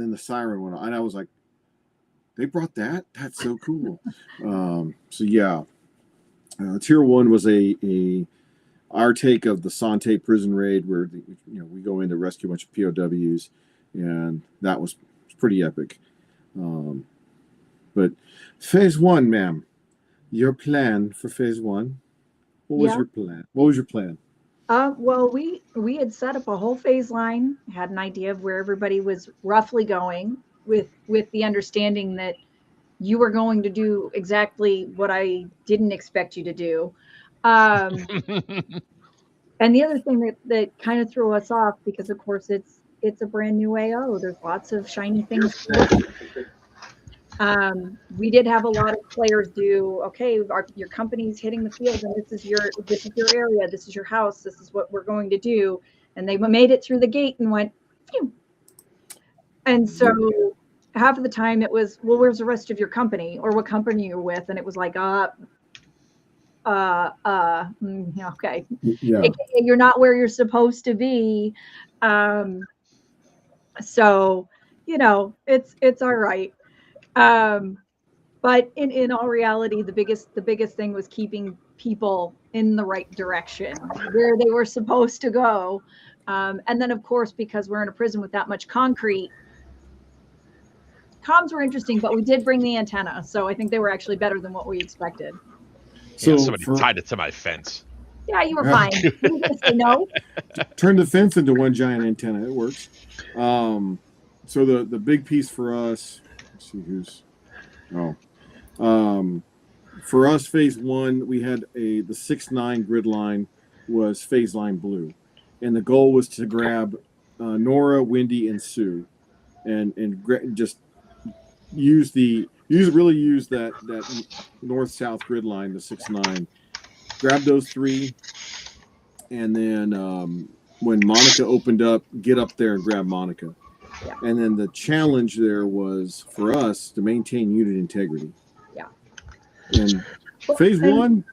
then the siren went on, and I was like, they brought that? That's so cool. So yeah, Tier 1 was our take of the Sante prison raid, where we go in to rescue a bunch of POWs, and that was pretty epic. But phase 1, ma'am, your plan for phase 1? What was your plan? What was your plan? Well, we had set up a whole phase line, had an idea of where everybody was roughly going, with the understanding that you were going to do exactly what I didn't expect you to do. And the other thing that kind of threw us off, because of course it's a brand new AO. There's lots of shiny things. We did have a lot of players do, okay, your company's hitting the field, and this is your area, this is your house, this is what we're going to do. And they made it through the gate and went, phew. And so half of the time it was, well, where's the rest of your company, or what company you're with? And it was like, okay. Yeah. You're not where you're supposed to be. So, it's all right. But in all reality, the biggest thing was keeping people in the right direction, where they were supposed to go. And then, of course, because we're in a prison with that much concrete, comms were interesting, but we did bring the antenna. So I think they were actually better than what we expected. So somebody tied it to my fence. Yeah, you were fine. You were gonna say no? Turn the fence into one giant antenna. It works. So the big piece for us, let's see who's... for us, phase 1, we had the 6-9 grid line was phase line blue, and the goal was to grab Nora, Wendy, and Sue, and just use that north-south grid line, the 6-9. Grab those 3, and then when Monica opened up, get up there and grab Monica. Yeah. And then the challenge there was for us to maintain unit integrity. Yeah. And phase one,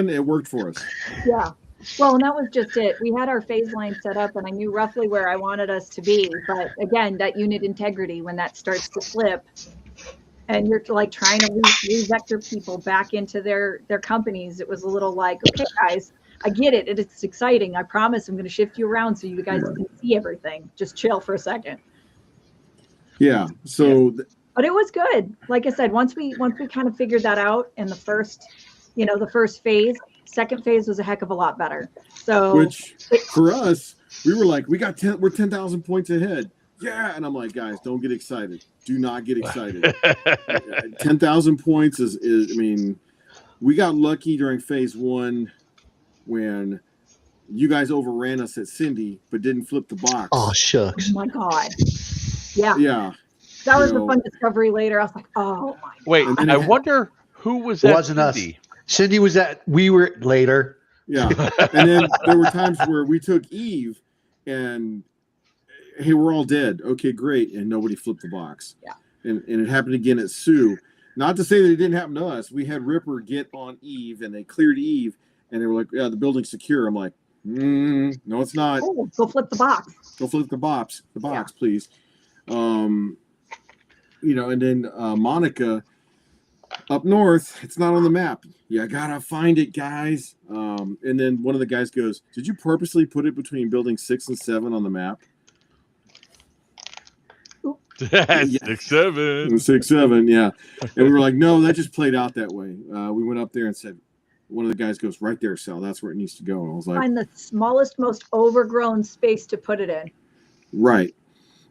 it worked for us. Yeah. Well, and that was just it. We had our phase line set up, and I knew roughly where I wanted us to be. But again, that unit integrity, when that starts to slip, and you're like trying to re-vector people back into their companies, it was a little like, okay, guys, I get it. It's exciting. I promise I'm going to shift you around so you guys can see everything. Just chill for a second. Yeah. So, but it was good. Like I said, once we kind of figured that out in the first phase, second phase was a heck of a lot better. So, which for us, we were like, we're 10,000 points ahead. Yeah. And I'm like, guys, don't get excited. Do not get excited. 10,000 points is, I mean, we got lucky during phase 1 when you guys overran us at Cindy, but didn't flip the box. Oh, shucks. Oh my God. Yeah. Yeah. That was a fun discovery later. I was like, oh my God. Wait, I wonder who was at wasn't Cindy. Us. Cindy was we were later. Yeah. And then there were times where we took Eve and, hey, we're all dead. Okay, great. And nobody flipped the box. Yeah. And it happened again at Sue. Not to say that it didn't happen to us. We had Ripper get on Eve, and they cleared Eve, and they were like, yeah, the building's secure. I'm like, no, it's not. Oh, go flip the box. Go flip the box, please. And then Monica up north, it's not on the map. You gotta find it, guys. And then one of the guys goes, did you purposely put it between building 6 and 7 on the map? 6-7. 6-7, yeah. And we were like, no, that just played out that way. We went up there and said, one of the guys goes, right there, Sal. That's where it needs to go. And I was like, find the smallest, most overgrown space to put it in. Right.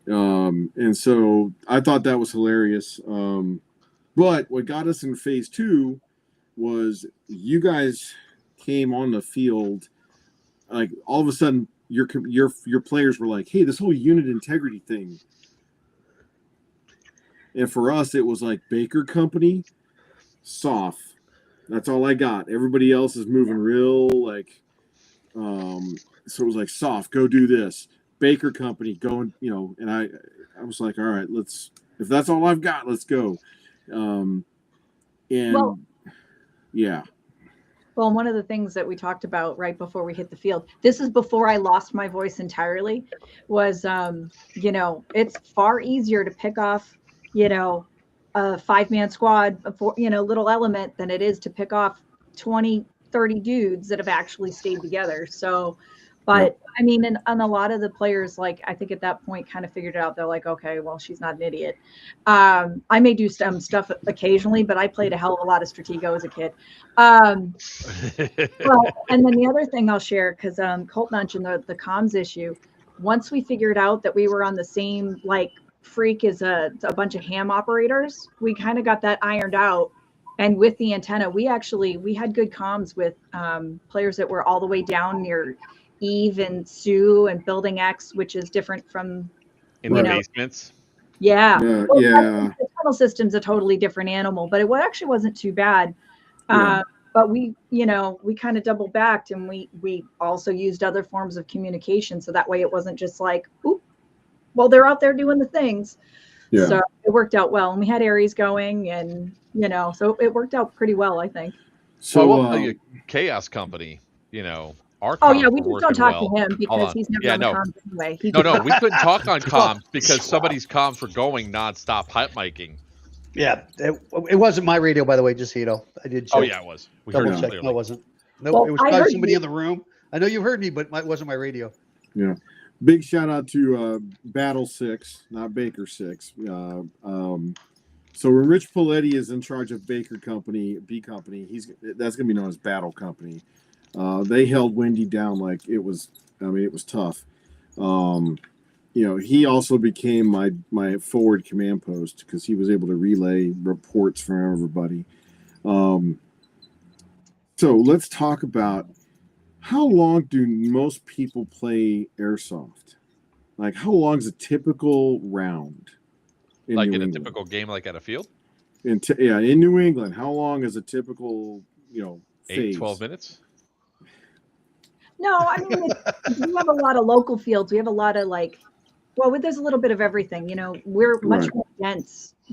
And so I thought that was hilarious. But what got us in phase 2 was you guys came on the field. Like all of a sudden, your players were like, hey, this whole unit integrity thing. And for us, it was like Baker Company, soft. That's all I got. Everybody else is moving real like, so it was like soft. Go do this. Baker Company, go and and I was like, all right, if that's all I've got, let's go. Yeah. Well, one of the things that we talked about right before we hit the field, this is before I lost my voice entirely, was, it's far easier to pick off, a 5-man squad, little element than it is to pick off 20, 30 dudes that have actually stayed together. So, but I mean, and a lot of the players, like, I think at that point kind of figured it out. They're like, okay, well, she's not an idiot. I may do some stuff occasionally, but I played a hell of a lot of Stratego as a kid. Well, and then the other thing I'll share, because Colt mentioned the comms issue. Once we figured out that we were on the same freak as a bunch of ham operators, we kind of got that ironed out. And with the antenna, we had good comms with players that were all the way down near Eve and Sue and Building X, which is different from in the basements. Yeah. Yeah. The tunnel system's a totally different animal, but it actually wasn't too bad. But we kind of double backed, and we also used other forms of communication. So that way it wasn't just like, oop, well, they're out there doing the things. Yeah. So it worked out well. And we had Aries going, and, so it worked out pretty well, I think. So I will tell you, Chaos Company, our comms we just don't talk to him because he's never on the comms anyway. No, we couldn't talk on comms because somebody's comms were going nonstop pipe miking. Yeah, it wasn't my radio, by the way, just so you know. I did check. Oh, yeah, it was. We double check. No, it wasn't. No, it was probably somebody in the room. I know you heard me, but it wasn't my radio. Yeah. Big shout out to Battle 6, not Baker 6. So when Rich Paletti is in charge of Baker Company, B Company, that's going to be known as Battle Company. They held Wendy down like it was tough. He also became my forward command post because he was able to relay reports from everybody. So let's talk about how long do most people play airsoft? Like, how long is a typical round? In a typical game, like at a field? In New England, how long is a typical, phase? 12 minutes? No, I mean, we have a lot of local fields. We have a lot of there's a little bit of everything. We're much more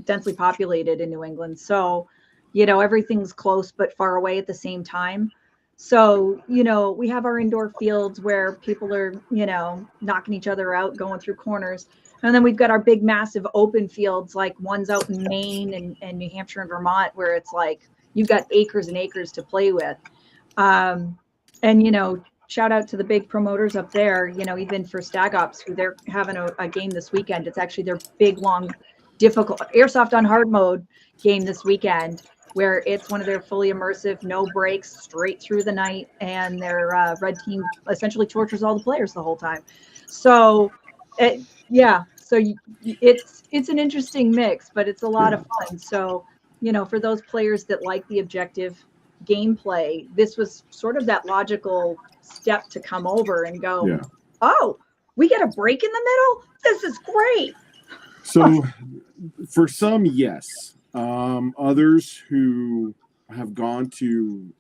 densely populated in New England. So, everything's close but far away at the same time. So, we have our indoor fields where people are, knocking each other out, going through corners. And then we've got our big, massive open fields, like ones out in Maine and New Hampshire and Vermont, where it's like you've got acres and acres to play with. And, shout out to the big promoters up there, even for Stag Ops, who they're having a game this weekend. It's actually their big, long, difficult Airsoft on hard mode game this weekend, where it's one of their fully immersive, no breaks, straight through the night, and their red team essentially tortures all the players the whole time. So, so it's an interesting mix, but it's a lot of fun. So, for those players that like the objective gameplay, this was sort of that logical step to come over and go, oh, we get a break in the middle? This is great. So for some, yes. Others who have gone to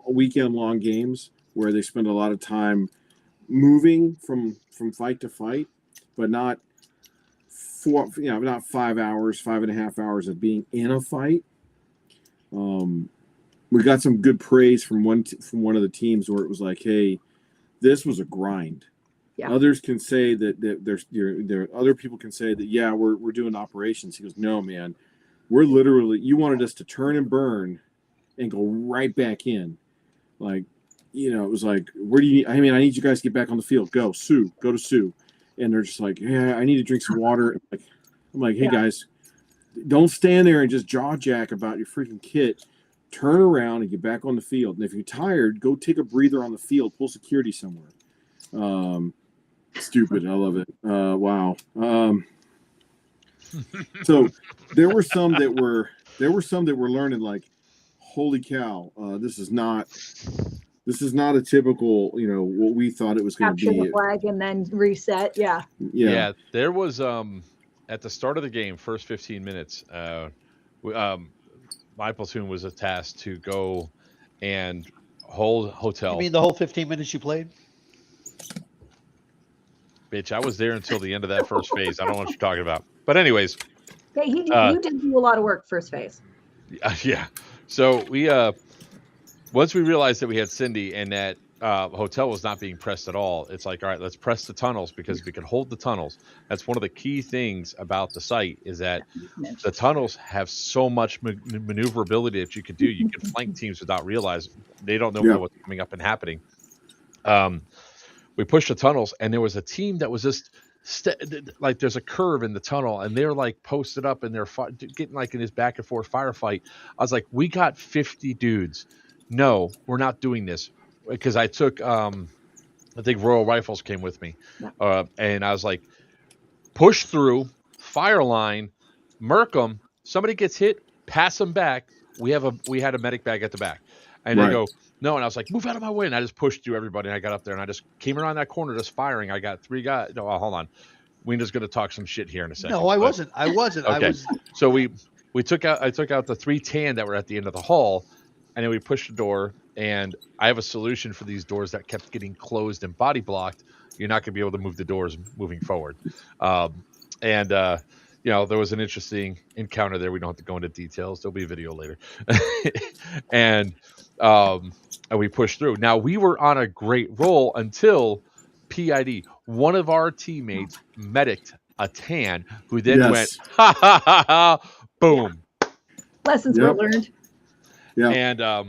weekend-long games where they spend a lot of time moving from fight to fight, but not 5 hours, 5.5 hours of being in a fight. We got some good praise from one of the teams where it was like, hey, this was a grind. Yeah. Others can say that other people can say that, we're doing operations. He goes, no, man, we're literally, you wanted us to turn and burn and go right back in. Like, it was like, where do you, I need you guys to get back on the field. Go to Sue. And they're just like, I need to drink some water. I'm like, hey guys, don't stand there and just jaw jack about your freaking kit. Turn around and get back on the field. And if you're tired, go take a breather on the field, pull security somewhere. Stupid. I love it. Wow. So there were some that were learning like, holy cow, this is not a typical, what we thought it was going to be. Capture the flag and then reset. Yeah. There was at the start of the game, first 15 minutes, my platoon was tasked to go and hold hotel. You mean the whole 15 minutes you played? Bitch, I was there until the end of that first phase. I don't know what you're talking about. But anyways. Hey, you did do a lot of work first phase. Yeah. So we once we realized that we had Cindy and that hotel was not being pressed at all, it's like, all right, let's press the tunnels because we can hold the tunnels. That's one of the key things about the site is that the tunnels have so much maneuverability that you could do. You can flank teams without realizing they don't know what's coming up and happening. We pushed the tunnels, and there was a team that was just like there's a curve in the tunnel, and they're like posted up, and they're getting like in this back and forth firefight. I was like, we got 50 dudes. No, we're not doing this because I took I think Royal Rifles came with me, and I was like, push through, fire line, murk them. Somebody gets hit, pass them back. We had a medic bag at the back, and they go no, and I was like, move out of my way, and I just pushed through everybody, and I got up there, and I just came around that corner, just firing. I got 3 guys. No, hold on, Wiener's going to talk some shit here in a second. No, I wasn't. Okay, I was... so we took out. I took out the 3 tan that were at the end of the hall, and then we pushed the door. And I have a solution for these doors that kept getting closed and body blocked. You're not going to be able to move the doors moving forward. You know, there was an interesting encounter there. We don't have to go into details. There'll be a video later. and we pushed through. Now, we were on a great roll until PID. One of our teammates medicked a tan who then went, ha, ha, ha, ha, boom. Lessons were learned. Yeah.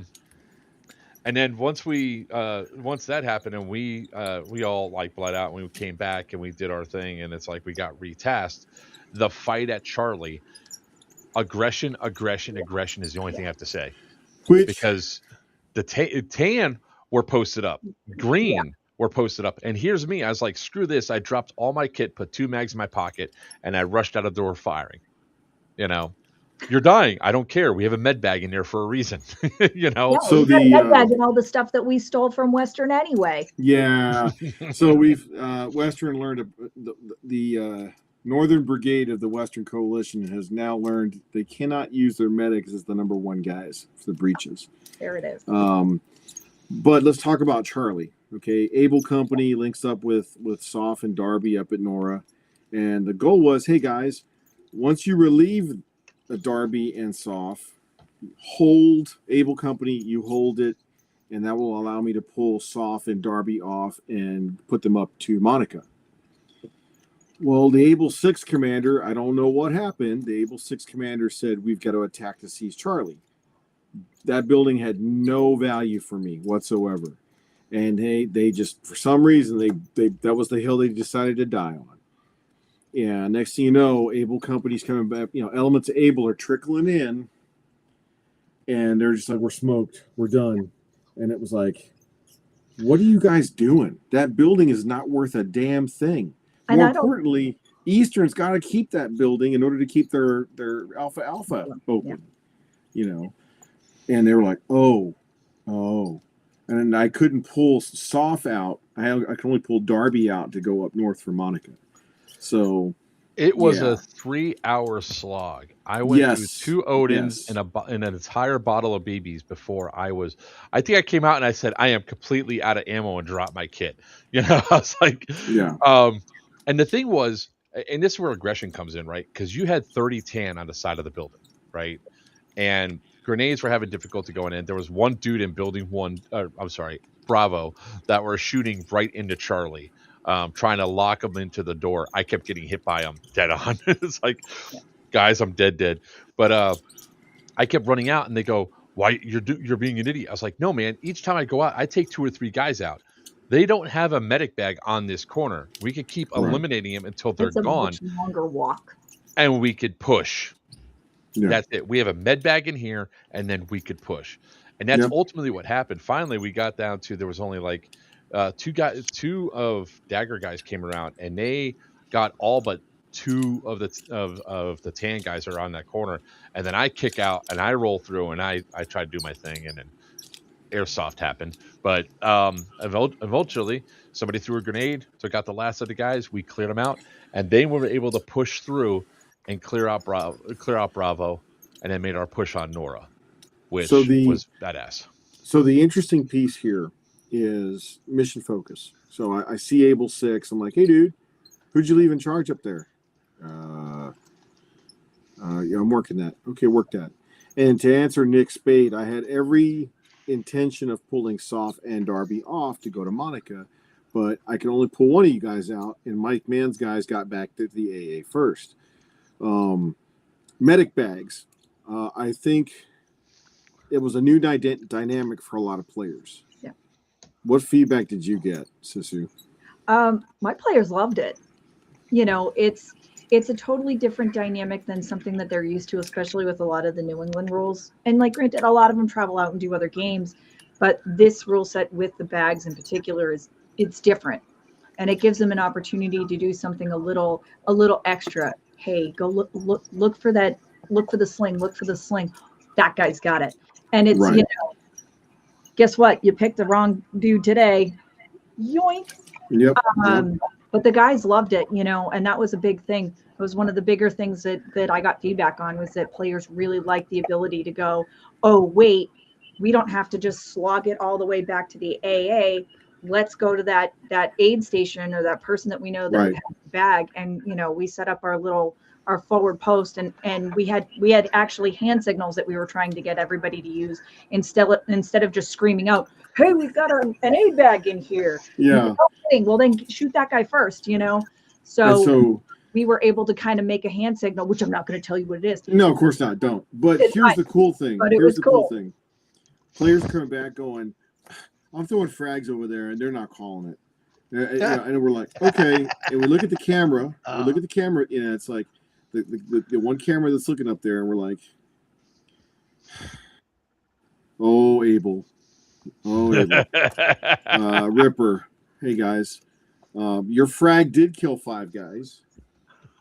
And then once that happened and we all like bled out and we came back and we did our thing and it's like we got retasked. The fight at Charlie, aggression is the only thing I have to say. Because the tan were posted up, green were posted up, and here's me. I was like, screw this. I dropped all my kit, put 2 mags in my pocket, and I rushed out of the door firing. You know. You're dying. I don't care. We have a med bag in there for a reason. You know. Yeah, so the med bag and all the stuff that we stole from Western anyway. Yeah. So we've Western learned the Northern Brigade of the Western Coalition has now learned they cannot use their medics as the number 1 guys for the breaches. There it is. But let's talk about Charlie. Okay, Able Company links up with Soph and Darby up at Nora, and the goal was, hey guys, once you relieve the Darby and Soph, hold Able Company, you hold it, and that will allow me to pull Soph and Darby off and put them up to Monica. Well, the Able 6 commander, I don't know what happened. The Able 6 commander said, we've got to attack to seize Charlie. That building had no value for me whatsoever. And they just, for some reason, they that was the hill they decided to die on. Yeah, next thing you know, Able Company's coming back. You know, elements of Able are trickling in, and they're just like, we're smoked. We're done. And it was like, what are you guys doing? That building is not worth a damn thing. More importantly, Eastern's got to keep that building in order to keep their Alpha open. Yeah. You know, and they were like, oh. And I couldn't pull Soph out. I could only pull Darby out to go up north for Monica. So it was a 3-hour slog. I went through 2 Odins and an entire bottle of BBs before I think I came out and I said, I am completely out of ammo and dropped my kit. You know, I was like, and the thing was, and this is where aggression comes in, right? Because you had 30 tan on the side of the building, right? And grenades were having difficulty going in. There was one dude in building 1, Bravo, that were shooting right into Charlie. Trying to lock them into the door. I kept getting hit by them dead on. It's like, guys, I'm dead. But I kept running out, and they go, "Why you're being an idiot?" I was like, "No, man. Each time I go out, I take 2 or 3 guys out. They don't have a medic bag on this corner. We could keep eliminating them until they're gone. Much longer walk, and we could push. Yeah. That's it. We have a med bag in here, and then we could push. And that's ultimately what happened. Finally, we got down to there was only like 2 of Dagger guys came around, and they got all but 2 of the tan guys are on that corner. And then I kick out and I roll through and I try to do my thing, and then airsoft happened. But eventually somebody threw a grenade, took out the last of the guys. We cleared them out, and they were able to push through and clear out Bravo, and then made our push on Nora, which was badass. So the interesting piece here is mission focus. So I see Able 6. I'm like, hey, dude, who'd you leave in charge up there? I'm working that. Okay, work that. And to answer Nick Spade, I had every intention of pulling Soph and Darby off to go to Monica, but I can only pull one of you guys out, and Mike Mann's guys got back to the AA first. Medic bags. I think it was a new dynamic for a lot of players. Yeah. What feedback did you get, Sisu? My players loved it. You know, it's a totally different dynamic than something that they're used to, especially with a lot of the New England rules. And like, granted, a lot of them travel out and do other games, but this rule set with the bags in particular it's different, and it gives them an opportunity to do something a little extra. Hey, go look for that. Look for the sling. Look for the sling. That guy's got it. And it's, right. you know, guess what? You picked the wrong dude today. Yoink. Yep. But the guys loved it, you know, and that was a big thing. It was one of the bigger things that I got feedback on, was that players really liked the ability to go, oh, wait, we don't have to just slog it all the way back to the AA. Let's go to that aid station, or that person that we know that right. has the bag. And, you know, we set up our forward post, and we had actually hand signals that we were trying to get everybody to use instead of just screaming out, hey, we've got an aid bag in here. Yeah. Well, then shoot that guy first, you know? So we were able to kind of make a hand signal, which I'm not going to tell you what it is. No, of course not. Don't. But here's the cool thing. Here's the cool thing. Players coming back going, I'm throwing frags over there, and they're not calling it. And we're like, okay. And we look at the camera. And it's like the one camera that's looking up there, and we're like, oh, Abel. Ripper. Hey, guys. Your frag did kill 5 guys.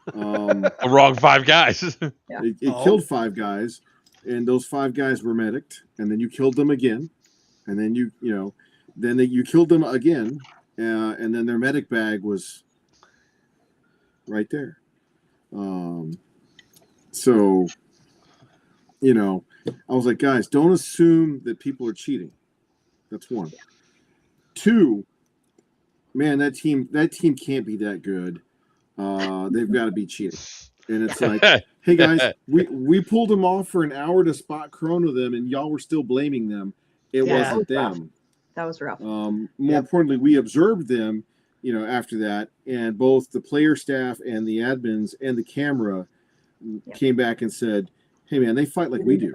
The wrong 5 guys. It killed 5 guys, and those 5 guys were medicked, and then you killed them again, and then you killed them again, and then their medic bag was right there. So, you know, I was like, guys, don't assume that people are cheating. That's one. 2, man, that team can't be that good. They've got to be cheating. And it's like, hey guys, we pulled them off for an hour to spot chrono them, and y'all were still blaming them. It wasn't them. That was rough. More importantly, we observed them, you know, after that, and both the player staff and the admins and the camera came back and said, hey man, they fight like we do.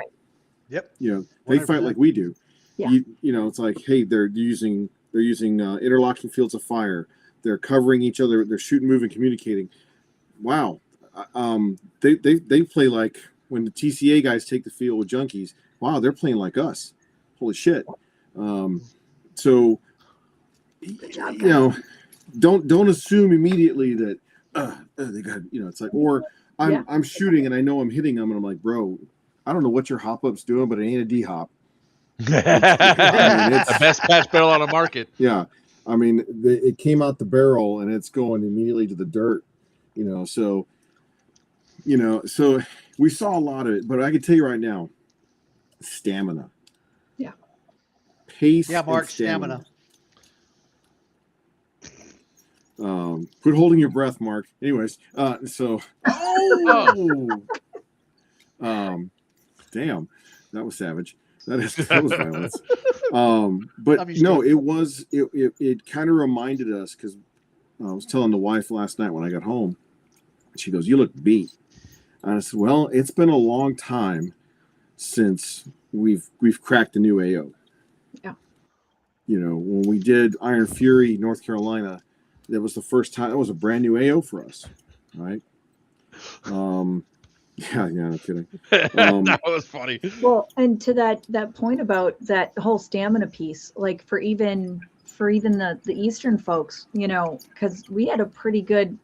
Yep. You know, they 100%. Fight like we do. Yeah. You know, it's like, hey, they're using interlocking fields of fire. They're covering each other. They're shooting, moving, communicating. Wow. They play like when the TCA guys take the field with junkies. Wow, they're playing like us. Holy shit. So, you know, don't assume immediately that they got, you know, it's like, or I'm shooting and I know I'm hitting them, and I'm like, bro, I don't know what your hop up's doing, but it ain't a D hop. It's the best patch barrel on the market. Yeah. I mean, it came out the barrel and it's going immediately to the dirt, you know. So we saw a lot of it, but I can tell you right now, stamina. Yeah. Pace. Yeah, Mark, stamina. Quit holding your breath, Mark. Anyways, damn, that was savage. That was violence. But no, it kind of reminded us, because I was telling the wife last night when I got home. She goes, "You look beat." And I said, "Well, it's been a long time since we've cracked a new AO." Yeah. You know, when we did Iron Fury, North Carolina, that was the first time. That was a brand new AO for us, right? Yeah, no kidding. That was funny. Well, and to that point about that whole stamina piece, like for even the Eastern folks, you know, because we had a pretty good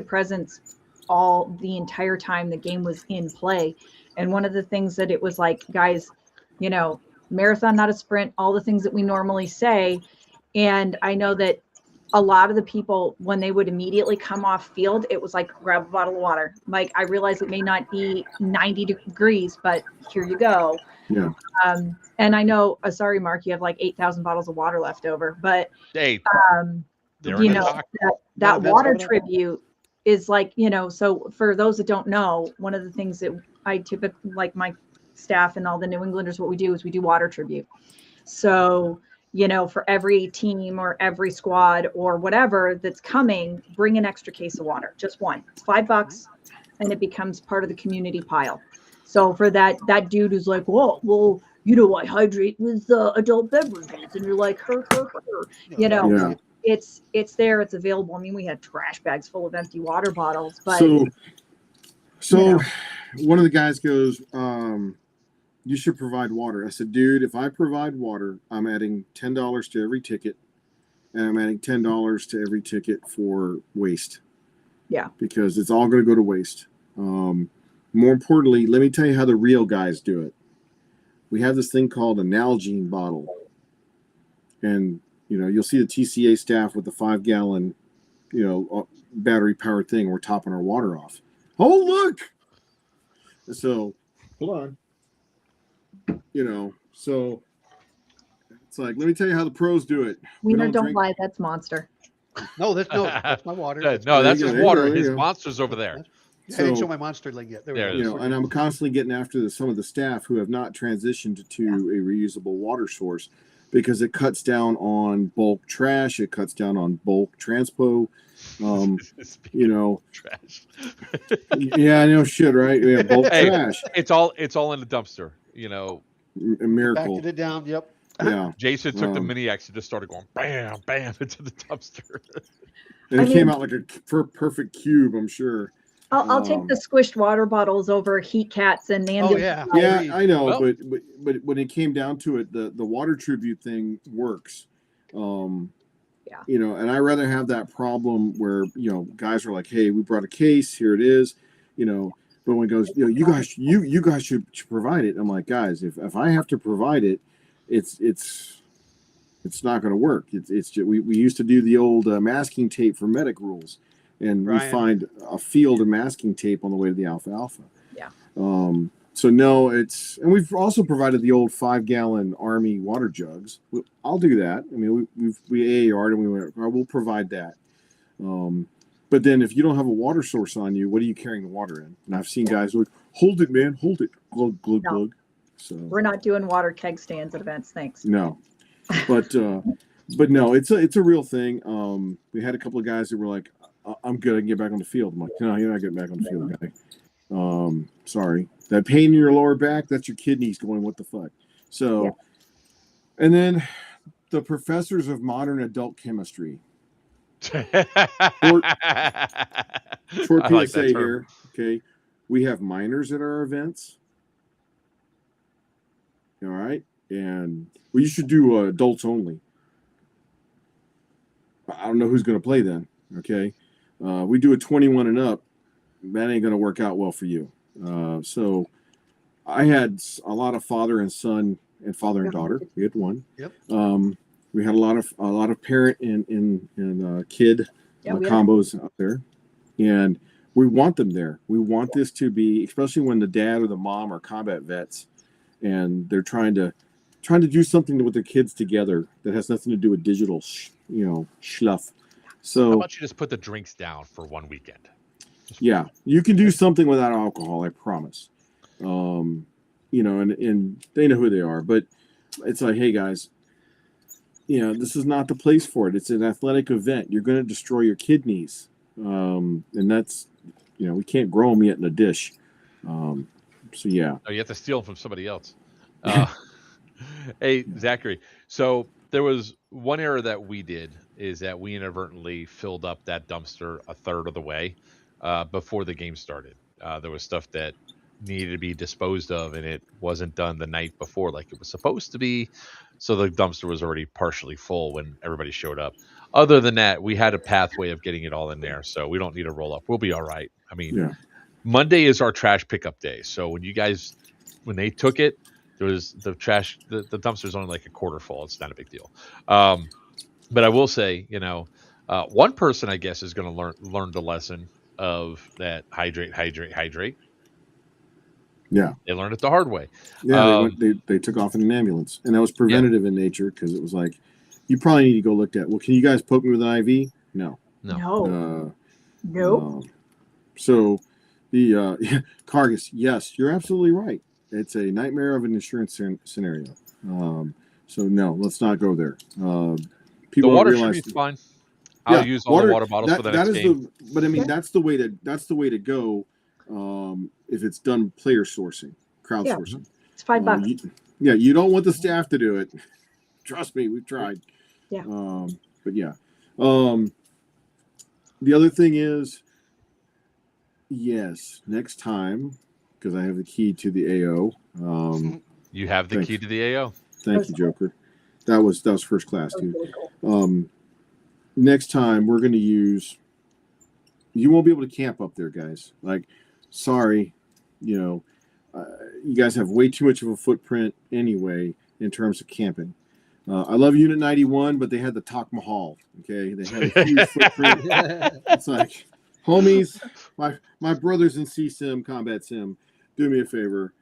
presence all the entire time the game was in play. And one of the things that it was like, guys, you know, marathon, not a sprint, all the things that we normally say. And I know that a lot of the people, when they would immediately come off field, it was like, grab a bottle of water. Like, I realize it may not be 90 degrees, but here you go. Yeah. And I know, sorry, Mark, you have like 8,000 bottles of water left over, but, hey, you know, that water tribute is like, you know, so for those that don't know, one of the things that I typically, like my staff and all the New Englanders, what we do is we do water tribute. So, you know, for every team or every squad or whatever that's coming, bring an extra case of water, just one. It's $5 and it becomes part of the community pile. So for that dude who's like, well, you know, I hydrate with adult beverages, and you're like, her. You know, it's there, it's available. I mean, we had trash bags full of empty water bottles, but so you know. One of the guys goes, you should provide water. I said, dude, if I provide water, I'm adding $10 to every ticket, and I'm adding $10 to every ticket for waste. Yeah. Because it's all going to go to waste. More importantly, let me tell you how the real guys do it. We have this thing called a Nalgene bottle. And, you know, you'll see the TCA staff with the 5-gallon, you know, battery-powered thing. We're topping our water off. Oh, look! So, hold on. You know, so it's like, let me tell you how the pros do it. Wiener, don't lie. That's Monster. No, that's my water. No, that's his water. His go. Monster's over there. I didn't show my Monster leg yet. There you know, and I'm constantly getting after some of the staff who have not transitioned to a reusable water source, because it cuts down on bulk trash. It cuts down on bulk transpo. You know, trash. Yeah, I know, shit, right? Yeah, bulk trash. It's all in the dumpster. You know, a miracle. Backed it down. Yep. Yeah. Jason took the mini X and just started going bam, bam into the dumpster. And it came out like a perfect cube, I'm sure. I'll take the squished water bottles over heat cats and ambulance. Yeah, I know, well, but when it came down to it, the water tribute thing works. You know, and I rather have that problem where, you know, guys are like, hey, we brought a case, here it is, you know. But when it goes, you know, you guys should provide it. I'm like, guys, if I have to provide it, it's not going to work. It's just, we used to do the old masking tape for medic rules, and we find a field of masking tape on the way to the alfalfa. Yeah. So no, and we've also provided the old 5-gallon Army water jugs. I'll do that. I mean, we AAR'd and we went, we'll provide that. But then if you don't have a water source on you, what are you carrying the water in? And I've seen guys like, hold it, man, hold it, glug, glug, glug. So we're not doing water keg stands at events, thanks. No, but no, it's a real thing. We had a couple of guys that were like, I'm good, I can get back on the field. I'm like, no, you're not getting back on the field, guy. Sorry. That pain in your lower back, that's your kidneys going, what the fuck? So, and then the professors of modern adult chemistry. Short PSA here. Okay. We have minors at our events. All right. And you should do adults only. I don't know who's going to play then. Okay. We do a 21 and up. That ain't going to work out well for you. So I had a lot of father and son and father and daughter. We had one. Yep. We had a lot of parent and kid combos out there, and we want them there. We want this to be, especially when the dad or the mom are combat vets, and they're trying to do something with their kids together that has nothing to do with digital, schluff. So how about you just put the drinks down for one weekend? Yeah, you can do something without alcohol, I promise. You know, and they know who they are, but it's like, hey guys, you know, this is not the place for it. It's an athletic event. You're going to destroy your kidneys. And that's, you know, we can't grow them yet in a dish. So yeah. Oh, you have to steal them from somebody else. Hey, Zachary. So there was one error that we did, is that we inadvertently filled up that dumpster a third of the way before the game started. There was stuff that needed to be disposed of, and it wasn't done the night before like it was supposed to be. So the dumpster was already partially full when everybody showed up. Other than that, we had a pathway of getting it all in there, so we don't need a roll up. We'll be all right. I mean, Monday is our trash pickup day. So when they took it, there was the trash, the dumpster's only like a quarter full. It's not a big deal. But I will say, you know, one person I guess is going to learn the lesson of that hydrate. Yeah, they learned it the hard way. Yeah, they took off in an ambulance, and that was preventative in nature, because it was like, you probably need to go look at. Well, can you guys poke me with an IV? No. Nope. So the Cargus, yes, you're absolutely right. It's a nightmare of an insurance scenario. So no, let's not go there. People The water realize should be fine. I'll use all the water bottles for the next game. But I mean, that's the way to go. If it's done player sourcing, crowdsourcing. It's $5. You don't want the staff to do it. Trust me, we've tried. Yeah. But yeah. The other thing is, yes, next time, because I have the key to the AO. You have the key to the AO. Thank you, Joker. That was first class, dude. Next time we're going to use. You won't be able to camp up there, guys. Like, sorry, you guys have way too much of a footprint anyway in terms of camping. I love Unit 91, but they had the Taj Mahal. Okay, they had a huge footprint. It's like, homies, my brothers in CSIM, Combat Sim, do me a favor.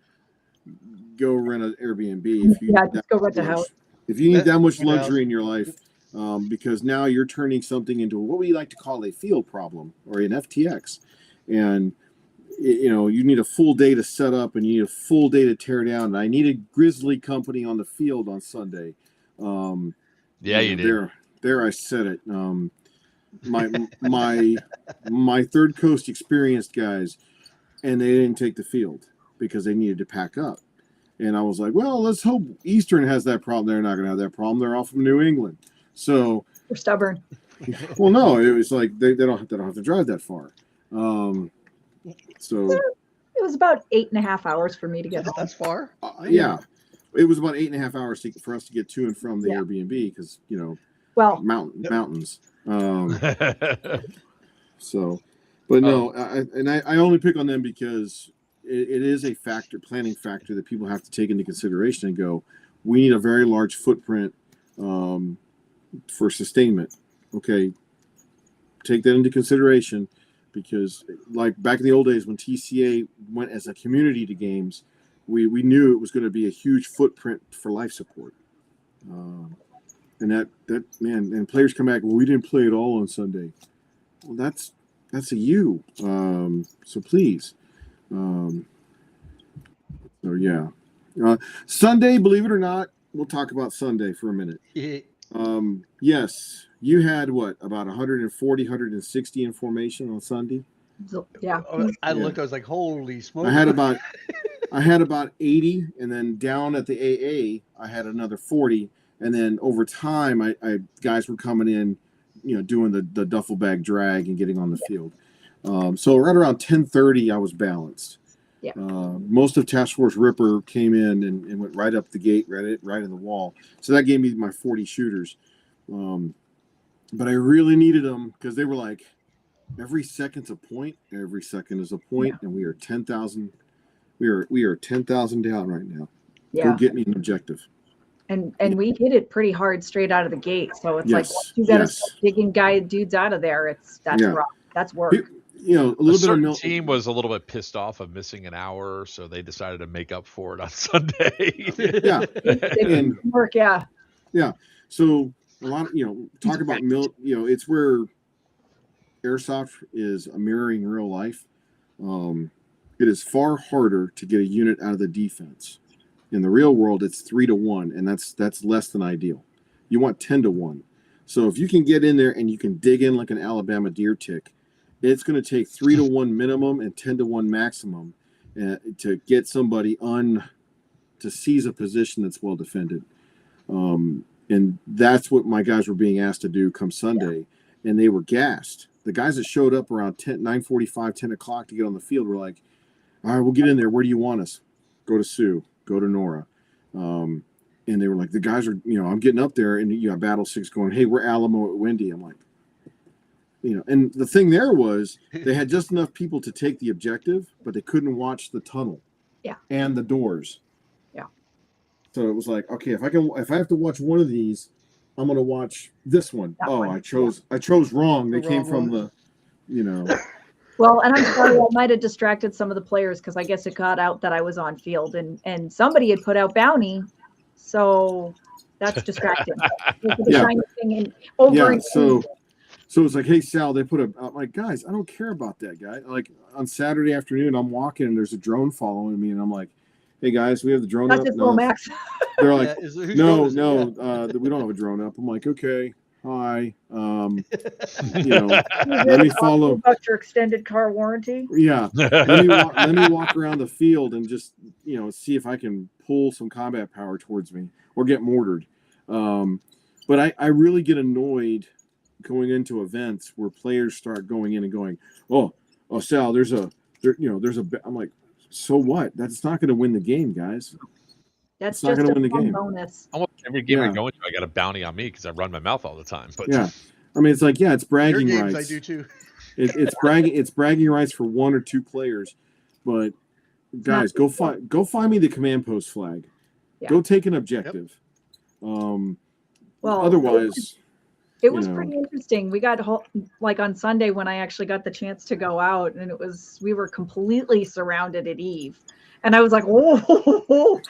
Go rent an Airbnb if you just go rent a house. If you need that much luxury in your life, because now you're turning something into what we like to call a field problem or an FTX, and you need a full day to set up and you need a full day to tear down. And I needed Grizzly Company on the field on Sunday. Yeah, you did. There, I said it. My Third Coast experienced guys, and they didn't take the field because they needed to pack up. And I was like, well, let's hope Eastern has that problem. They're not going to have that problem. They're all from New England, so they're stubborn. Well, no, it was like they don't have to drive that far. So it was about 8.5 hours for me to get home. That's far. Yeah, it was about 8.5 hours for us to get to and from the Airbnb because mountains. So, but no, I only pick on them because it is a planning factor that people have to take into consideration and go, we need a very large footprint for sustainment. Okay, take that into consideration because, like back in the old days when TCA went as a community to games, we knew it was going to be a huge footprint for life support. And that man, and players come back, well, we didn't play at all on Sunday. Well, that's a you. So please. So yeah. Sunday, believe it or not, we'll talk about Sunday for a minute. Yes, you had what, about 140, 160 in formation on Sunday? Yeah. I looked, I was like, holy smoke. I had about 80, and then down at the AA, I had another 40. And then over time, I guys were coming in, doing the duffel bag drag and getting on the field. So right around 10:30, I was balanced. Yeah. Most of Task Force Ripper came in and went right up the gate, right in the wall. So that gave me my 40 shooters. But I really needed them because they were like, every second's a point. Every second is a point, and we are 10,000. We are 10,000 down right now. Yeah. Go get me an objective. And we hit it pretty hard straight out of the gate. So it's like once you got to start digging dudes out of there. That's rough. That's work. A little bit of team was a little bit pissed off of missing an hour, so they decided to make up for it on Sunday. Yeah, and work. Yeah. So a lot of talk about it's where airsoft is mirroring real life. It is far harder to get a unit out of the defense. In the real world, it's 3-1, and that's less than ideal. You want 10-1. So if you can get in there and you can dig in like an Alabama deer tick, it's going to take 3-1 minimum and 10-1 maximum to get somebody to seize a position that's well defended. And that's what my guys were being asked to do come Sunday, and they were gassed. The guys that showed up around 9:45, 10 o'clock to get on the field were like, all right, we'll get in there. Where do you want us? Go to Sue. Go to Nora. And they were like, the guys are, I'm getting up there, and you got Battle 6 going, hey, we're Alamo at Wendy. I'm like, and the thing there was they had just enough people to take the objective, but they couldn't watch the tunnel and the doors. Yeah. So it was like, okay, if I have to watch one of these, I'm going to watch this one. I chose wrong. They came from the. Well, and I'm sorry, I might have distracted some of the players because I guess it got out that I was on field and somebody had put out bounty. So that's distracting. So it's like, hey, Sal, they put I'm like, guys, I don't care about that guy. Like on Saturday afternoon, I'm walking and there's a drone following me. And I'm like, hey guys, we have the drone That's up. just No. Max. They're like, Whose phone no, is it? no, we don't have a drone up. I'm like, okay, hi. You know, Let let me follow. about your extended car warranty. Yeah, let me walk around the field and just see if I can pull some combat power towards me or get mortared. But I really get annoyed going into events where players start going in and going, oh Sal, there's a. I'm like, so what? That's not going to win the game, guys. That's it's not just going to win a the game. bonus. Almost every game I Yeah. go into, I got a bounty on me because I run my mouth all the time. But Yeah, I mean, it's like, yeah, it's bragging Your games, rights. I do too. It's bragging rights for one or two players, but guys, go find me the command post flag. Yeah. Go take an objective. Well, otherwise, it was pretty interesting. We got like on Sunday when I actually got the chance to go out, and we were completely surrounded at Eve. And I was like, oh,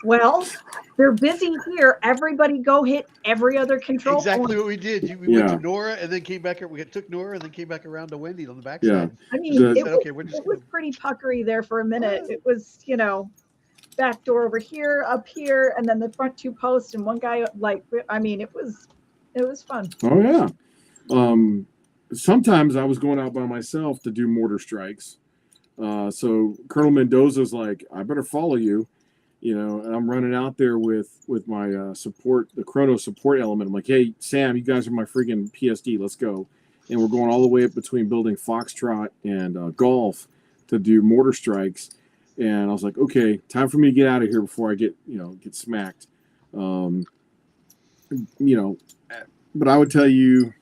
well, they're busy here. Everybody go hit every other control Exactly point. what we did. We went to Nora and then came back. We took Nora and then came back around to Wendy on the backside. Yeah. I mean, it was pretty puckery there for a minute. It was, back door over here, up here, and then the front two posts and one guy, it was fun. Oh, yeah. Sometimes I was going out by myself to do mortar strikes. So Colonel Mendoza's like, I better follow you, and I'm running out there with my support, the chrono support element. I'm like, hey, Sam, you guys are my freaking PSD. Let's go. And we're going all the way up between building Foxtrot and Golf to do mortar strikes. And I was like, okay, time for me to get out of here before I get smacked. But I would tell you,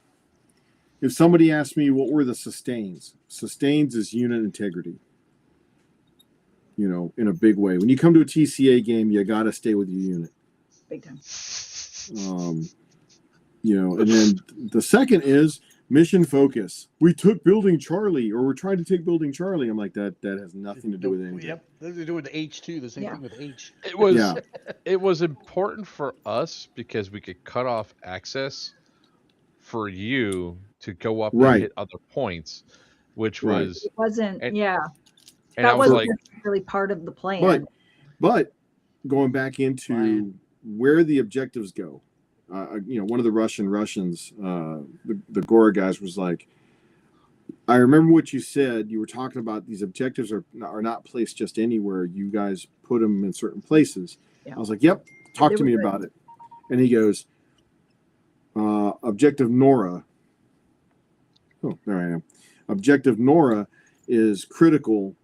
if somebody asked me what were the sustains is unit integrity. In a big way. When you come to a TCA game, you got to stay with your unit. Big time. And then the second is mission focus. We took Building Charlie, or we're trying to take Building Charlie. I'm like, that has nothing to do with anything. Yep, they're doing the H too. The same thing with H. It was important for us because we could cut off access for you to go up and hit other points, which was it wasn't. And that wasn't really part of the plan. But going back into where the objectives go, one of the Russians, the Gora guys was like, I remember what you said. You were talking about these objectives are not placed just anywhere. You guys put them in certain places. Yeah. I was like, yep, talk to me about it. And he goes, objective Nora. Oh, there I am. Objective Nora is critical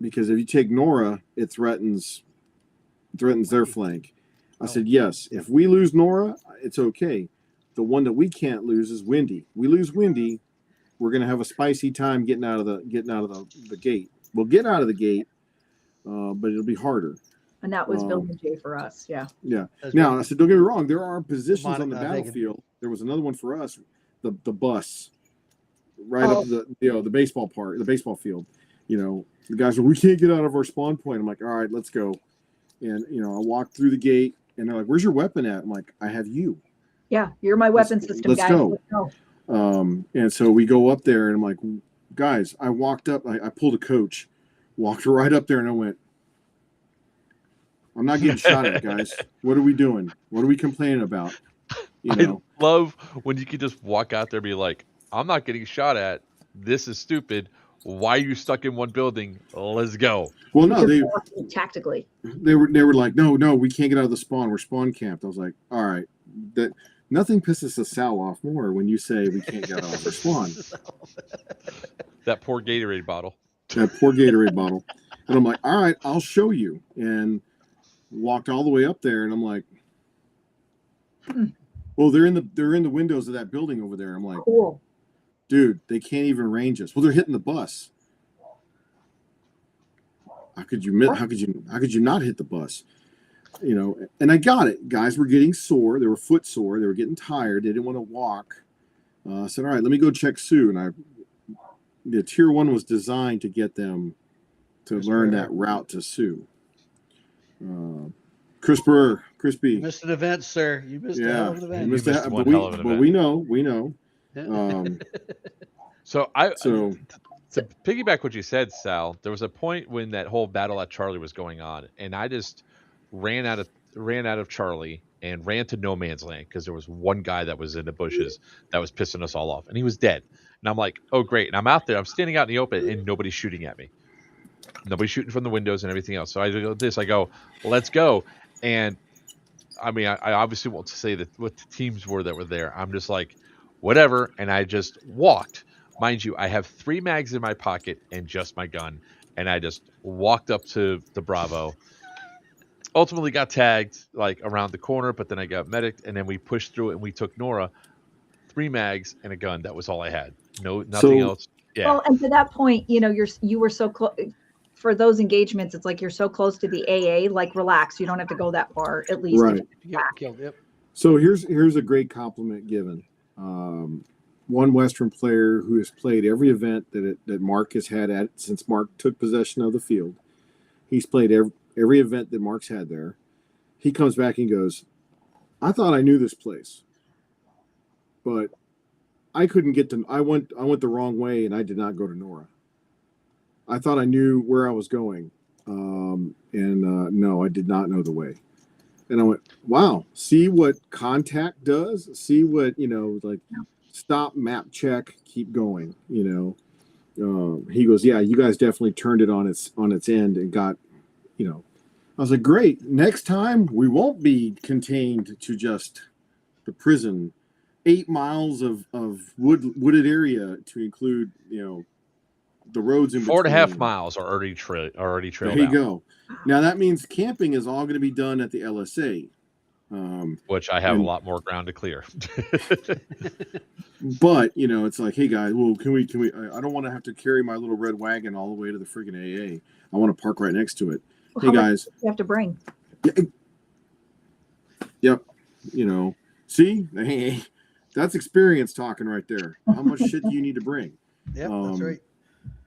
because if you take Nora, it threatens their flank. I said, yes, if we lose Nora, it's okay. The one that we can't lose is Windy. We lose Windy, we're going to have a spicy time getting out of the gate. We'll get out of the gate, but it'll be harder. And that was Building J for us. Yeah. Yeah. Now, I said, don't get me wrong. There are positions on the battlefield. There was another one for us, the bus, right up the baseball park, the baseball field. The guys are, we can't get out of our spawn point. I'm like, all right, let's go. And, I walked through the gate and they're like, where's your weapon at? I'm like, I have you. Yeah. You're my weapon system, guys. Let's go. And so we go up there and I'm like, guys, I walked up, I pulled a coach, walked right up there and I went, I'm not getting shot at, guys. What are we doing? What are we complaining about? I love when you can just walk out there and be like, I'm not getting shot at. This is stupid. Why are you stuck in one building? Let's go. Well, no, tactically. They were like, no, we can't get out of the spawn. We're spawn camped. I was like, all right, that nothing pisses the Sal off more when you say we can't get out of our spawn. That poor Gatorade bottle. And I'm like, all right, I'll show you. And walked all the way up there, and I'm like, well, they're in the windows of that building over there. I'm like, cool. Dude, they can't even range us. Well, they're hitting the bus. How could you not hit the bus? And I got it. Guys were getting sore. They were foot sore. They were getting tired. They didn't want to walk. I said, all right, let me go check Sue. And the tier 1 was designed to get them to learn that route to Sue. Crispy. You missed an event, sir. You missed a hell of an event. You missed but we know. So To piggyback what you said, Sal, there was a point when that whole battle at Charlie was going on, and I just ran out of Charlie and ran to no man's land because there was one guy that was in the bushes that was pissing us all off, and he was dead. And I'm like, oh great! And I'm out there, I'm standing out in the open, and nobody's shooting at me. Nobody's shooting from the windows and everything else. So I go this, I go, let's go. And I mean, I obviously won't say that what the teams were that were there. I'm just like, whatever. And I just walked. Mind you, I have 3 mags in my pocket and just my gun. And I just walked up to the Bravo. Ultimately got tagged like around the corner, but then I got medicked, and then we pushed through it and we took Nora. 3 mags and a gun. That was all I had. Nothing else. Yeah. Well, and to that point, you were so close. For those engagements, it's like you're so close to the AA. Like, relax. You don't have to go that far. At least. Right. Yep. So here's a great compliment given. One Western player who has played every event that Mark has had since Mark took possession of the field. He's played every event that Mark's had there. He comes back and goes, I thought I knew this place, but I couldn't get to. I went the wrong way, and I did not go to Nora. I thought I knew where I was going, and no, I did not know the way. And I went, wow, see what contact does? See what, like stop, map, check, keep going, He goes, yeah, you guys definitely turned it on its end and got, I was like, great. Next time we won't be contained to just the prison, 8 miles of wooded area to include, the roads in 4.5 miles are already trailed. There you go. Now that means camping is all going to be done at the LSA, which I have a lot more ground to clear. But it's like, hey guys, well, can we? I don't want to have to carry my little red wagon all the way to the friggin' AA. I want to park right next to it. Well, hey guys, you have to bring. Yep. See, hey, that's experience talking right there. How much shit do you need to bring? Yeah, that's right.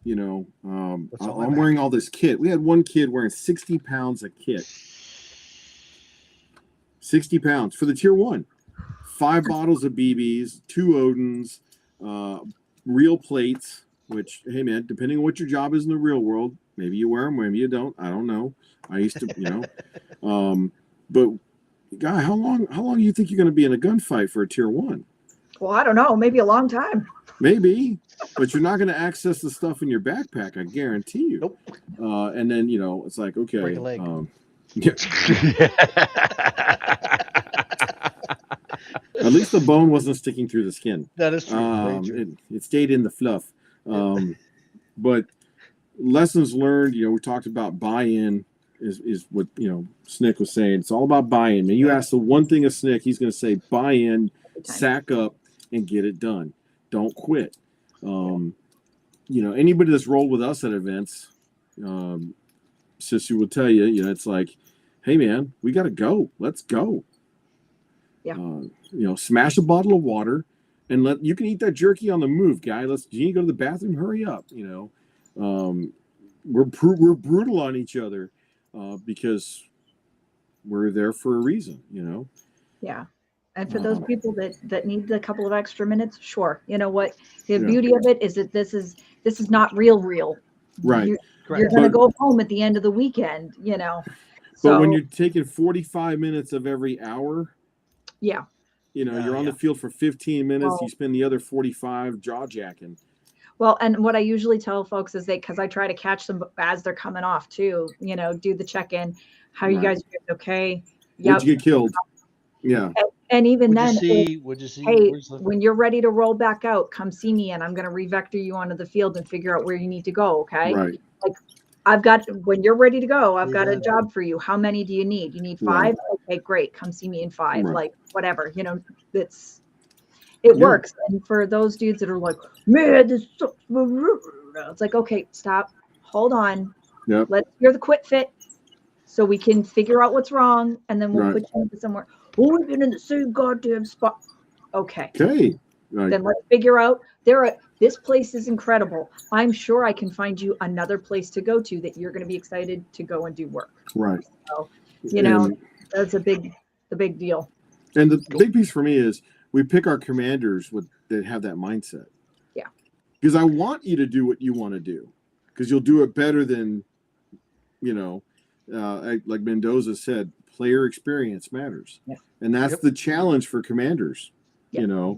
I'm wearing all this kit. We had one kid wearing 60 pounds of kit. 60 pounds for the tier 1. 5 bottles of BBs, 2 Odins, real plates, which, hey man, depending on what your job is in the real world, maybe you wear them, maybe you don't. I don't know. I used to, but guy, how long do you think you're going to be in a gunfight for a tier 1? Well, I don't know. Maybe a long time. Maybe, but you're not going to access the stuff in your backpack. I guarantee you. Nope. And then it's like, okay. Break a leg. At least the bone wasn't sticking through the skin. That is true. It stayed in the fluff. But lessons learned. We talked about buy-in is what Snick was saying. It's all about buy-in. And you ask the one thing of Snick, he's going to say buy-in, sack up, and get it done. Don't quit. Anybody that's rolled with us at events, Sissy will tell you, it's like, hey man, we got to go. Let's go. Yeah. Smash a bottle of water and you can eat that jerky on the move, guy. You need to go to the bathroom. Hurry up. We're brutal on each other because we're there for a reason, Yeah. And for those people that need a couple of extra minutes, sure. You know what? The beauty of it is that this is not real. Right. You're going to go home at the end of the weekend, But when you're taking 45 minutes of every hour, yeah, you're on the field for 15 minutes. You spend the other 45 jaw jacking. Well, and what I usually tell folks is because I try to catch them as they're coming off too, do the check-in. How you guys doing? Okay. What'd you get killed? Yeah. And even What'd then, you see? Hey, when you're ready to roll back out, come see me and I'm going to re-vector you onto the field and figure out where you need to go. Okay. Right. Like when you're ready to go, I've got a job for you. How many do you need? You need 5? Right. Okay, great. Come see me in 5. Right. Like whatever, it works. And for those dudes that are like, man, this sucks. It's like, okay, stop. Hold on. Yep. Let's hear the quit fit so we can figure out what's wrong. And then we'll put you into somewhere. Oh, we've been in the same goddamn spot. Okay. Okay. Right. Then let's figure out this place is incredible. I'm sure I can find you another place to go to that you're going to be excited to go and do work. Right. So, that's the big deal. And the big piece for me is we pick our commanders that have that mindset. Yeah. because I want you to do what you want to do, because you'll do it better than, like Mendoza said, player experience matters. Yeah. And that's the challenge for commanders. Yeah.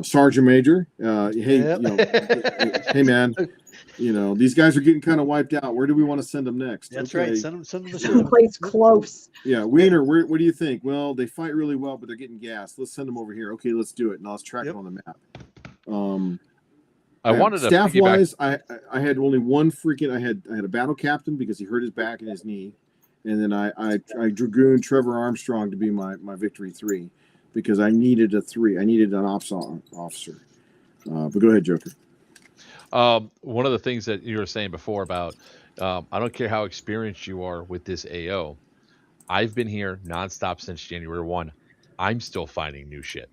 Sergeant Major, hey man, these guys are getting kind of wiped out. Where do we want to send them next? That's okay. right. Send them to the someplace close. Yeah, Wiener, what do you think? Well, they fight really well, but they're getting gassed. Let's send them over here. Okay, let's do it. Now let's track them on the map. I wanted to staff wise, I had only one freaking. I had a battle captain because he hurt his back and his knee, and then I dragooned Trevor Armstrong to be my victory 3 because I needed a 3. I needed an ops officer. But go ahead, Joker. One of the things that you were saying before about I don't care how experienced you are with this AO. I've been here nonstop since January 1. I'm still finding new shit.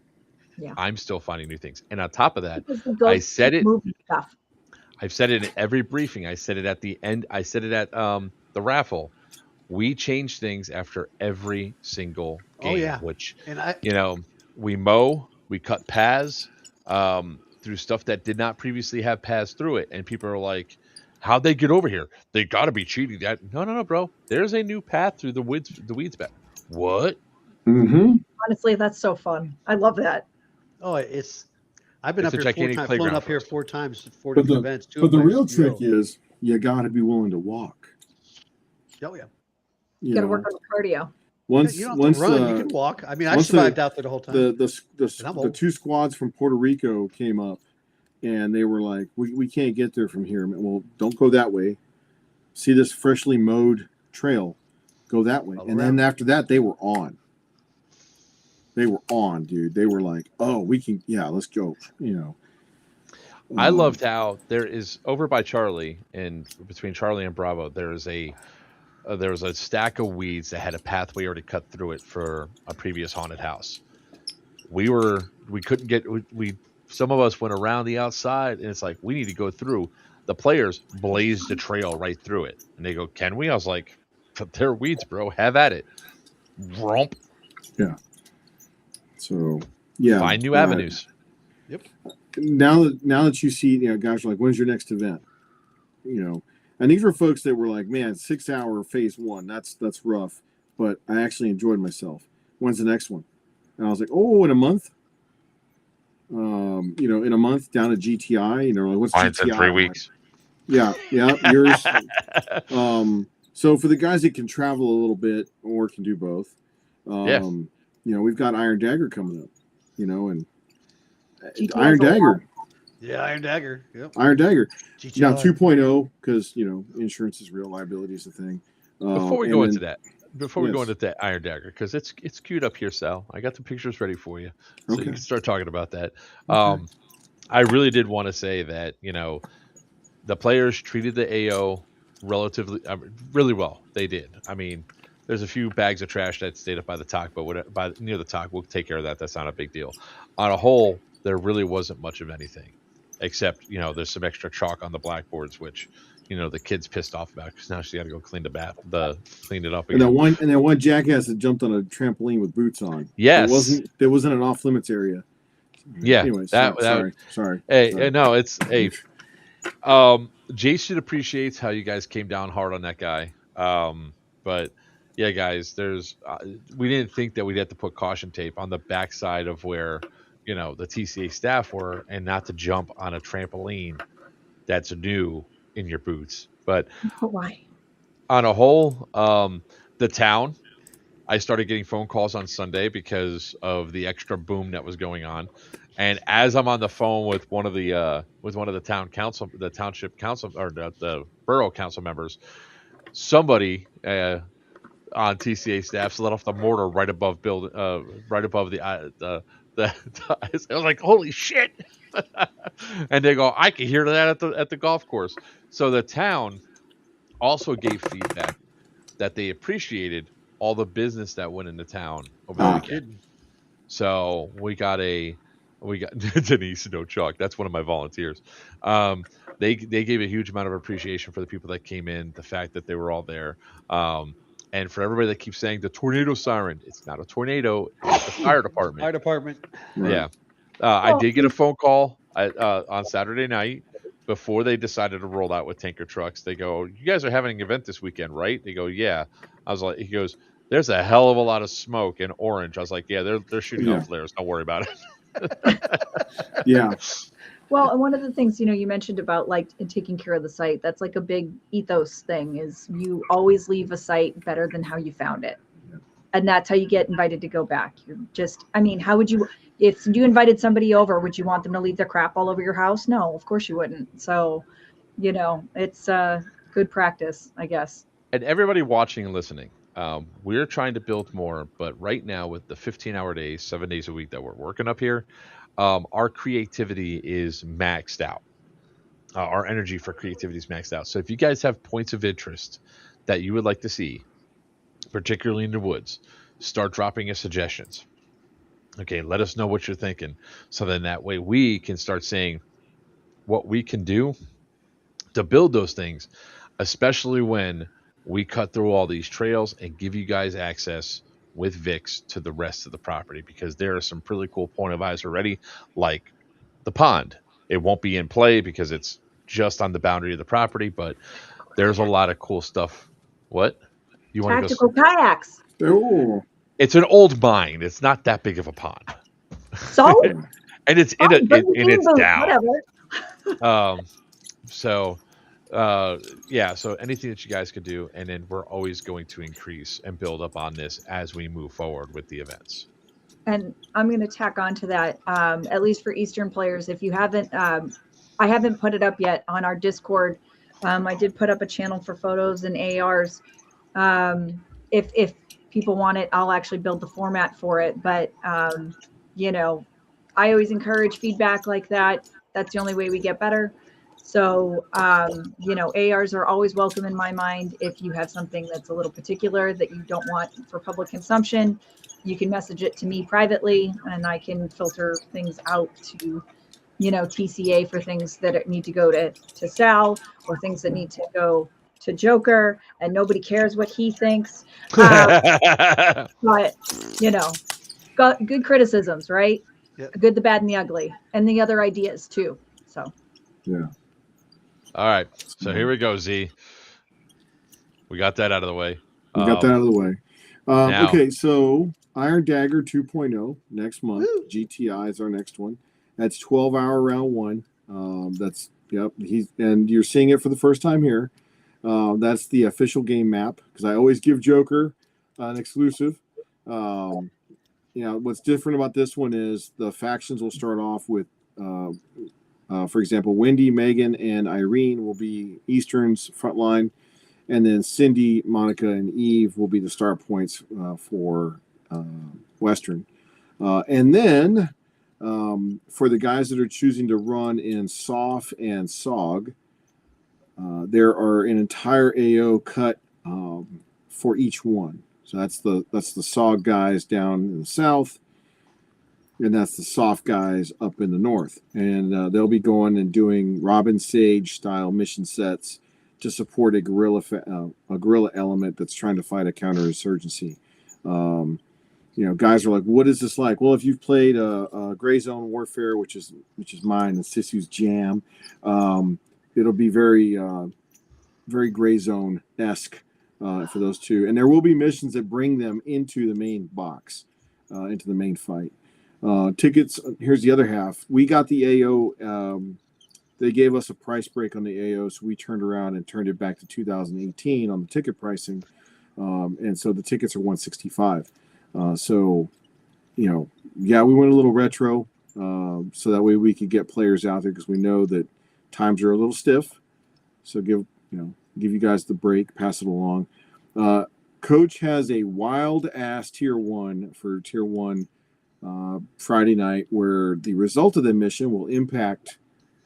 Yeah. I'm still finding new things. And on top of that, I said it. I've said it in every briefing. I said it at the end. I said it at the raffle. We change things after every single game. Oh, yeah. Which, and we mow, we cut paths through stuff that did not previously have paths through it. And people are like, how'd they get over here? They got to be cheating. No, bro. There's a new path through the weeds back. What? Mm-hmm. Honestly, that's so fun. I love that. Oh, I've been up here 4 times, flown up here 4 times, 4 different events. But the real trick is you got to be willing to walk. Oh, yeah. You got to work on the cardio. You don't have to run. You can walk. I mean, I survived out there the whole time. The 2 squads from Puerto Rico came up, and they were like, we can't get there from here. Well, don't go that way. See this freshly mowed trail. Go that way. And then after that, they were on. They were on, dude. They were like, oh, we can, let's go. I loved how there is over by Charlie and between Charlie and Bravo, there was a stack of weeds that had a pathway already cut through it for a previous haunted house. We couldn't get, some of us went around the outside and it's like, we need to go through. The players blazed a trail right through it. And they go, can we? I was like, they're weeds, bro. Have at it. Romp. Yeah. So, find new avenues. Yep. Now that you see, guys are like, when's your next event? And these were folks that were like, man, 6-hour phase 1. That's rough, but I actually enjoyed myself. When's the next one? And I was like, oh, in a month. In a month down at GTI. Like, what's Mine's GTI? In 3 weeks. Yeah, yours. So for the guys that can travel a little bit or can do both, we've got Iron Dagger coming up, and Iron Dagger. Yeah, Iron Dagger. Yep. Iron Dagger. GTI. Now 2.0, because, insurance is real, liability is a thing. Before we go into that Iron Dagger, because it's queued up here, Sal. I got the pictures ready for you. So you can start talking about that. Okay. I really did want to say that, the players treated the AO relatively really well. They did. I mean, there's a few bags of trash that stayed up by the talk, but near the talk, we'll take care of that. That's not a big deal. On a whole, there really wasn't much of anything, except there's some extra chalk on the blackboards, which the kid's pissed off about because now she got to go clean clean it up again. And that one jackass that jumped on a trampoline with boots on. Yes, there wasn't an off limits area. Yeah. Anyways, sorry. Hey, no, it's Jason appreciates how you guys came down hard on that guy. But yeah, guys, we didn't think that we'd have to put caution tape on the backside of where, the TCA staff were, and not to jump on a trampoline that's new in your boots. But why? On a whole, the town, I started getting phone calls on Sunday because of the extra boom that was going on. And as I'm on the phone with one of the township council or the borough council members, somebody on TCA staff let off the mortar right above the I was like, holy shit. And they go, I can hear that at the golf course. So the town also gave feedback that they appreciated all the business that went into town over the weekend. So we got Denise No Chalk. That's one of my volunteers. They gave a huge amount of appreciation for the people that came in, the fact that they were all there. And for everybody that keeps saying the tornado siren, it's not a tornado, it's the fire department. Fire department. Right. Yeah. I did get a phone call on Saturday night before they decided to roll out with tanker trucks. They go, "You guys are having an event this weekend, right?" They go, "Yeah." I was like, he goes, "There's a hell of a lot of smoke in orange." I was like, "Yeah, they're shooting Yeah. off flares. Don't worry about it." Yeah. Well, and one of the things, you mentioned about like taking care of the site, that's like a big ethos thing, is you always leave a site better than how you found it. And that's how you get invited to go back. You're just, I mean, how would you, if you invited somebody over, would you want them to leave their crap all over your house? No, of course you wouldn't. So, it's good practice, I guess. And everybody watching and listening, we're trying to build more, but right now with the 15-hour days, 7 days a week that we're working up here, our creativity is maxed out. Our energy for creativity is maxed out. So if you guys have points of interest that you would like to see, particularly in the woods, start dropping us suggestions. Okay, let us know what you're thinking. So then that way we can start saying what we can do to build those things, especially when we cut through all these trails and give you guys access with VIX to the rest of the property, because there are some pretty cool point of eyes already, like the pond. It won't be in play because it's just on the boundary of the property, but there's a lot of cool stuff. What? You want to go? Tactical kayaks. Oh. It's an old mine. It's not that big of a pond. So, And it's fine, bring the and it's boat, down. whatever. So yeah, so anything that you guys could do, and then we're always going to increase and build up on this as we move forward with the events. And I'm going to tack on to that, at least for Eastern players. If you haven't, I haven't put it up yet on our Discord. I did put up a channel for photos and ARs. If people want it, I'll actually build the format for it. But, I always encourage feedback like that. That's the only way we get better. So, ARs are always welcome in my mind. If you have something that's a little particular that you don't want for public consumption, you can message it to me privately, and I can filter things out to, TCA for things that need to go to Sal, or things that need to go to Joker, and nobody cares what he thinks. But, got good criticisms, right? Yep. The good, the bad, and the ugly, and the other ideas too. So, Yeah. All right. So here we go, Z. We got that out of the way. We got that out of the way. Now, okay, so Iron Dagger 2.0 next month. Woo! GTI is our next one. That's 12-hour round one. And you're seeing it for the first time here. That's the official game map, because I always give Joker an exclusive. What's different about this one is the factions will start off with, for example, Wendy, Megan, and Irene will be Eastern's front line. And then Cindy, Monica, and Eve will be the start points for Western. And then for the guys that are choosing to run in SOF and SOG, there are an entire AO cut for each one. So that's the SOG guys down in the south, and that's the SOF guys up in the north. And they'll be going and doing Robin Sage style mission sets to support a guerrilla element that's trying to fight a counterinsurgency. Guys are like, "What is this like?" Well, if you've played Gray Zone Warfare, which is mine and Sissu's jam, it'll be very very Gray Zone-esque for those two. And there will be missions that bring them into the main box, into the main fight. Tickets. Here's the other half. We got the AO. They gave us a price break on the AO, so we turned around and turned it back to 2018 on the ticket pricing, and so the tickets are $165. We went a little retro, so that way we could get players out there, because we know that times are a little stiff. So give you guys the break, pass it along. Coach has a wild ass tier 1 for tier 1 Friday night, where the result of the mission will impact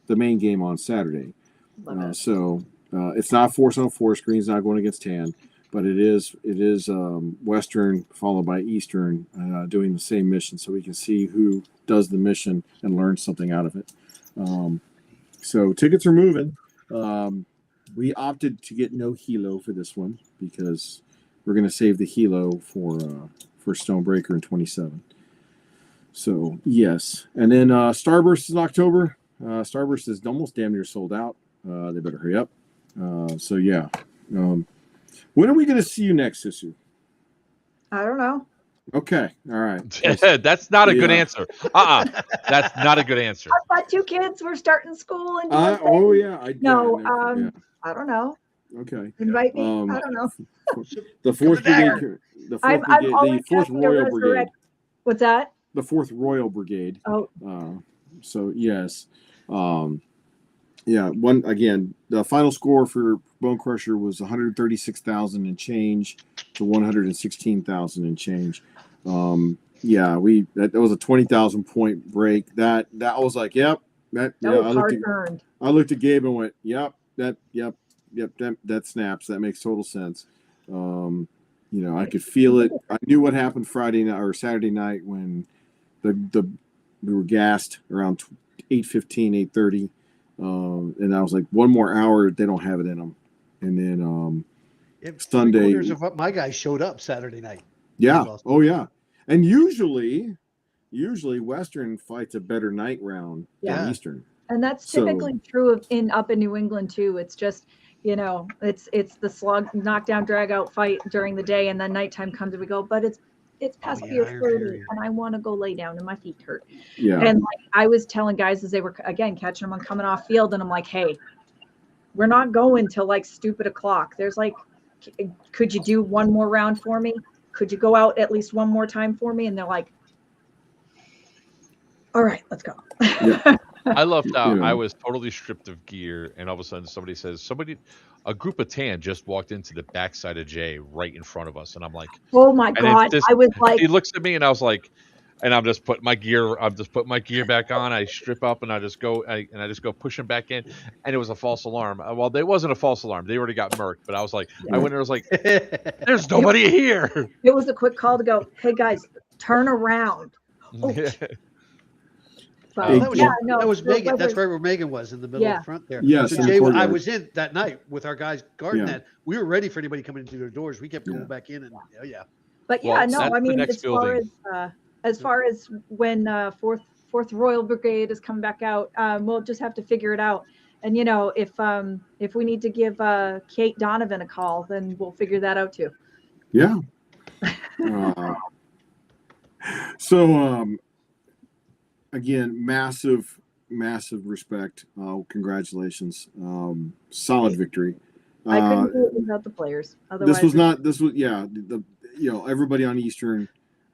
the main game on Saturday. It's not Force on 4 screens, not going against Tan, but it is Western followed by Eastern doing the same mission, so we can see who does the mission and learn something out of it. So tickets are moving. We opted to get no helo for this one, because we're going to save the helo for Stonebreaker in 27. So yes, and then Starburst is in October. Starburst is almost damn near sold out. They better hurry up. So yeah. When are we going to see you next, Sisu? I don't know. Okay. All right. That's not a good answer. That's not a good answer. I've got 2 kids. We're starting school and oh yeah. I don't know. Okay. Invite me. I don't know. The 4th Brigade. The 4th Brigade. The 4th Royal Brigade. What's that? The 4th Royal Brigade. Oh. So yes. Yeah. The final score for Bonecrusher was 136,000 and change to 116,000 and change. That was a 20,000 point break. That was like, yep. That was hard earned. I looked at Gabe and went, yep. That snaps. That makes total sense. I could feel it. I knew what happened Friday night or Saturday night when we were gassed around 8:15, 8:30. And I was like, one more hour, they don't have it in them. And then Sunday, of my guys showed up Saturday night. Yeah. Oh yeah. And usually Western fights a better night round than Eastern. And that's typically true up in New England too. It's just, it's the slog, knockdown, drag out fight during the day, and then nighttime comes and we go, but it's past 30 and I want to go lay down and my feet hurt. Yeah. And I was telling guys as they were again catching them on coming off field, and I'm like, hey, we're not going till stupid o'clock. There's could you do one more round for me? Could you go out at least one more time for me? And they're like, all right, let's go. Yeah. I left out. I was totally stripped of gear, and all of a sudden somebody says, a group of tan just walked into the backside of Jay right in front of us, and I'm like, oh my God. I was like, he looks at me and I was like, and I'm just putting my gear back on. I strip up and I just go pushing back in, and it was a false alarm. Well, it wasn't a false alarm. They already got murked, but I was like, I went there, I was like, there's nobody here. It was a quick call to go, hey guys, turn around. Oh. That was Megan. That's right where Megan was, in the middle of the front there. Yes. So Jay, I was in that night with our guys guarding that. We were ready for anybody coming into their doors. We kept going back in, and But I mean, as far as when Fourth Royal Brigade is coming back out, we'll just have to figure it out. And if we need to give Kate Donovan a call, then we'll figure that out too. Yeah. Again, massive respect. Congratulations. Solid victory. I couldn't do it without the players. Otherwise, everybody on Eastern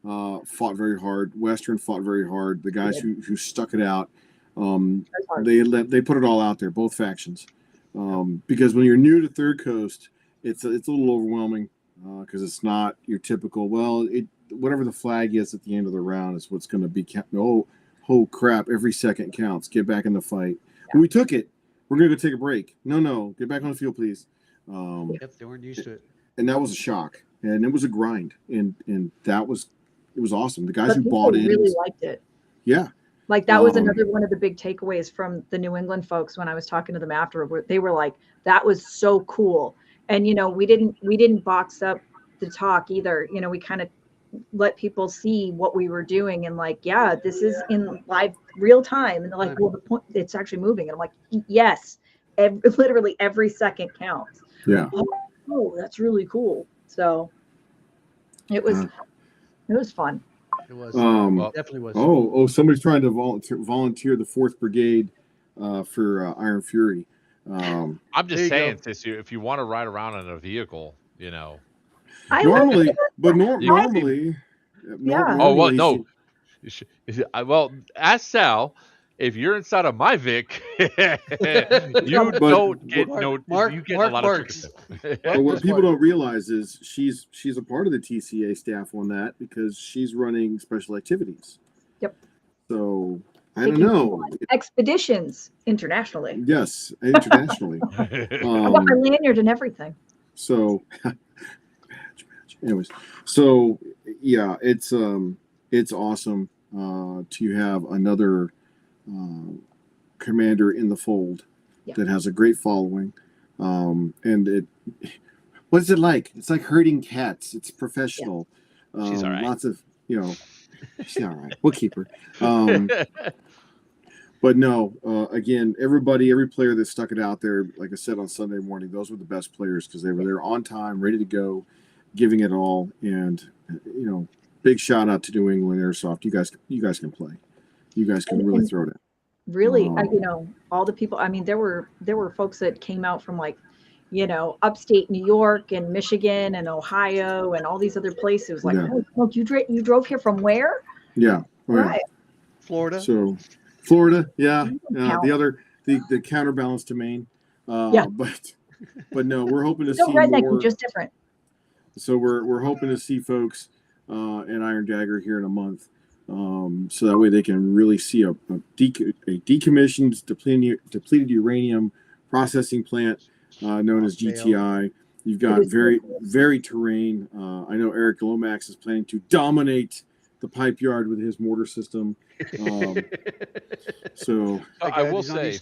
fought very hard. Western fought very hard. The guys who stuck it out, they put it all out there, both factions. Because when you're new to Third Coast, it's a little overwhelming because it's not your typical, whatever the flag is at the end of the round is what's going to be oh crap, every second counts. Get back in the fight. Yeah. We took it. We're going to go take a break. No. Get back on the field, please. They weren't used to it. And that was a shock. And it was a grind. And it was awesome. The guys who bought in really liked it. Yeah. That was another one of the big takeaways from the New England folks when I was talking to them after. They were like, that was so cool. And, we didn't box up the talk either. We kind of let people see what we were doing and this is in live real time. And they're like, well, the point, it's actually moving. And I'm like, yes, literally every second counts. Yeah. Oh, that's really cool. So it was fun. It was. It definitely was. Oh, somebody's trying to volunteer the 4th Brigade for Iron Fury. I'm just saying, if you want to ride around in a vehicle, Normally. Ask Sal. If you're inside of my Vic, you don't get you get a lot of tickets. But what people don't realize is she's a part of the TCA staff on that because she's running special activities. Yep. So I don't know. Expeditions internationally. Yes, internationally. I got my lanyard and everything. So anyways, so yeah, it's awesome to have another commander in the fold that has a great following. And what is it like? It's like herding cats. It's professional. She's all right. Lots of, she's all right. We'll keep her. But no, again, every player that stuck it out there, like I said on Sunday morning, those were the best players because they were there on time, ready to go, giving it all. And big shout out to New England Airsoft. You guys can play. You guys can really throw it. Really, all the people. I mean, there were folks that came out from like, upstate New York and Michigan and Ohio and all these other places. Like, oh, you drove here from where? Yeah, right. Florida. So, Florida, yeah. The counterbalance to Maine. But no, we're hoping to see more. Just different. So we're hoping to see folks in Iron Dagger here in a month, so that way they can really see a decommissioned, depleted uranium processing plant known as GTI. You've got very terrain. I know Eric Lomax is planning to dominate the pipe yard with his mortar system. So I will say,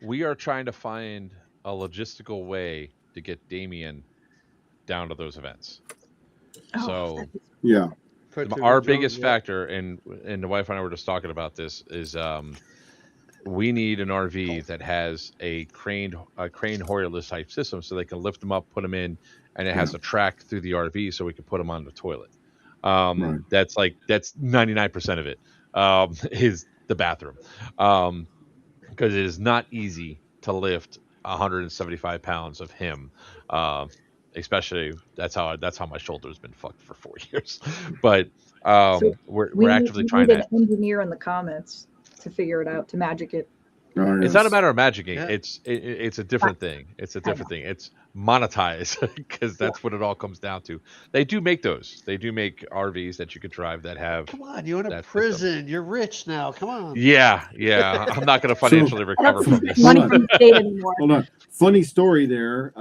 we are trying to find a logistical way to get Damien down to those events. So yeah, our biggest factor, and the wife and I were just talking about this, is we need an RV that has a crane Hoyerless type system, so they can lift them up, put them in, and it has a track through the RV, so we can put them on the toilet. That's 99% of it is the bathroom, because it is not easy to lift 175 pounds of him. Especially that's how my shoulder's been fucked for 4 years. But we're actively trying to. An engineer in the comments to figure it out, to magic it. It's not a matter of magicking. Yeah. It's a different thing. It's a different thing. It's monetize, because that's what it all comes down to. They do make those. They do make RVs that you could drive that have. Come on, you're in a prison. System. You're rich now. Come on. Yeah. I'm not going to financially recover from this. Hold on. Funny story there.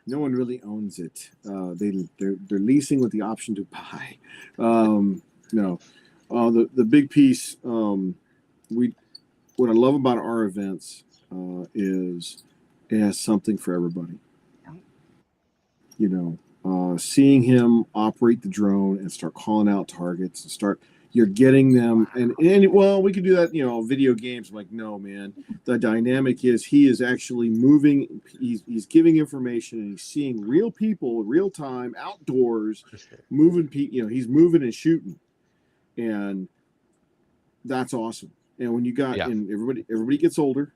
No one really owns it. They're leasing with the option to buy. No, the big piece. What I love about our events is it has something for everybody. Seeing him operate the drone and start calling out targets and you're getting them, and well, we could do that, video games. I'm like, no, man, the dynamic is he is actually moving. He's giving information, and he's seeing real people, real time, outdoors, moving. He's moving and shooting, and that's awesome. And when you got, and everybody gets older,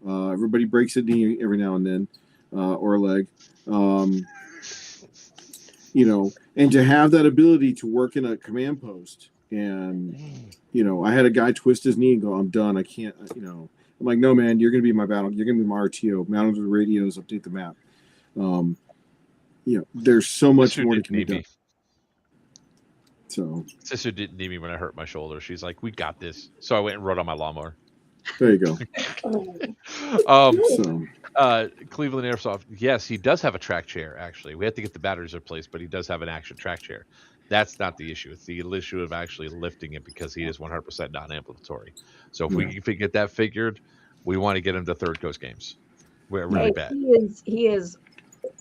everybody breaks a knee every now and then, or a leg, and to have that ability to work in a command post. And, I had a guy twist his knee and go, I'm done. I can't, I'm like, no, man, you're going to be my battle. You're going to be my RTO, mount onto the radios, update the map. There's so much more to be done. So sister didn't need me when I hurt my shoulder. She's like, we got this. So I went and rode on my lawnmower. There you go. Cleveland Airsoft. Yes, he does have a track chair. Actually, we have to get the batteries replaced, but he does have an action track chair. That's not the issue. It's the issue of actually lifting it, because he is 100% non-ambulatory. So if we can get that figured, we want to get him to Third Coast games. We're really bad. He is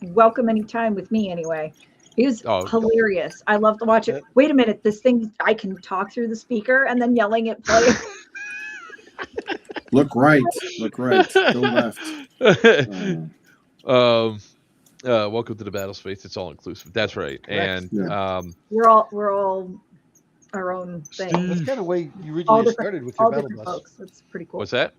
welcome anytime with me anyway. He was hilarious. I love to watch it. Wait a minute, this thing, I can talk through the speaker and then yelling at players. Look right, go left. Welcome to the battle space. It's all inclusive. That's right. Correct. And we're all our own thing. That's kind of the way you originally started with your battle bus. Folks. That's pretty cool. What's that?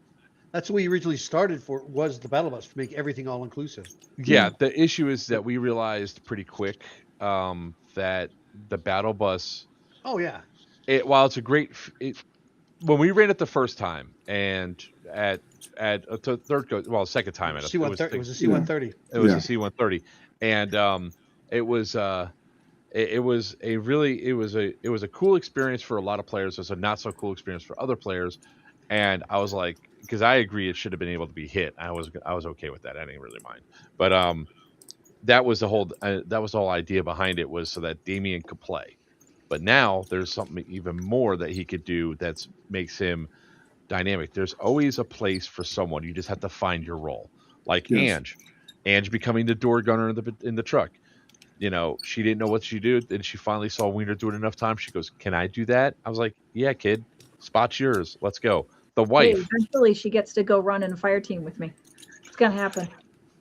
That's the way you originally started was the battle bus, to make everything all inclusive. Yeah, the issue is that we realized pretty quick that the battle bus. Oh yeah. While it's a great, when we ran it the first time and at Third Coast, well, second time at C-130. It was a C-130. It was a C-130, and it was a cool experience for a lot of players. It was a not so cool experience for other players, and I was like, because I agree it should have been able to be hit. I was okay with that. I didn't really mind, but that was the whole idea behind it, was so that Damien could play. But now there's something even more that he could do that makes him dynamic. There's always a place for someone. You just have to find your role. Like Ange becoming the door gunner in the truck. She didn't know what she did, and she finally saw Wiener do it enough times. She goes, "Can I do that?" I was like, "Yeah, kid, Spot's yours. Let's go. The Hey, wife. eventually she gets to go run in a fire team with me. It's gonna happen.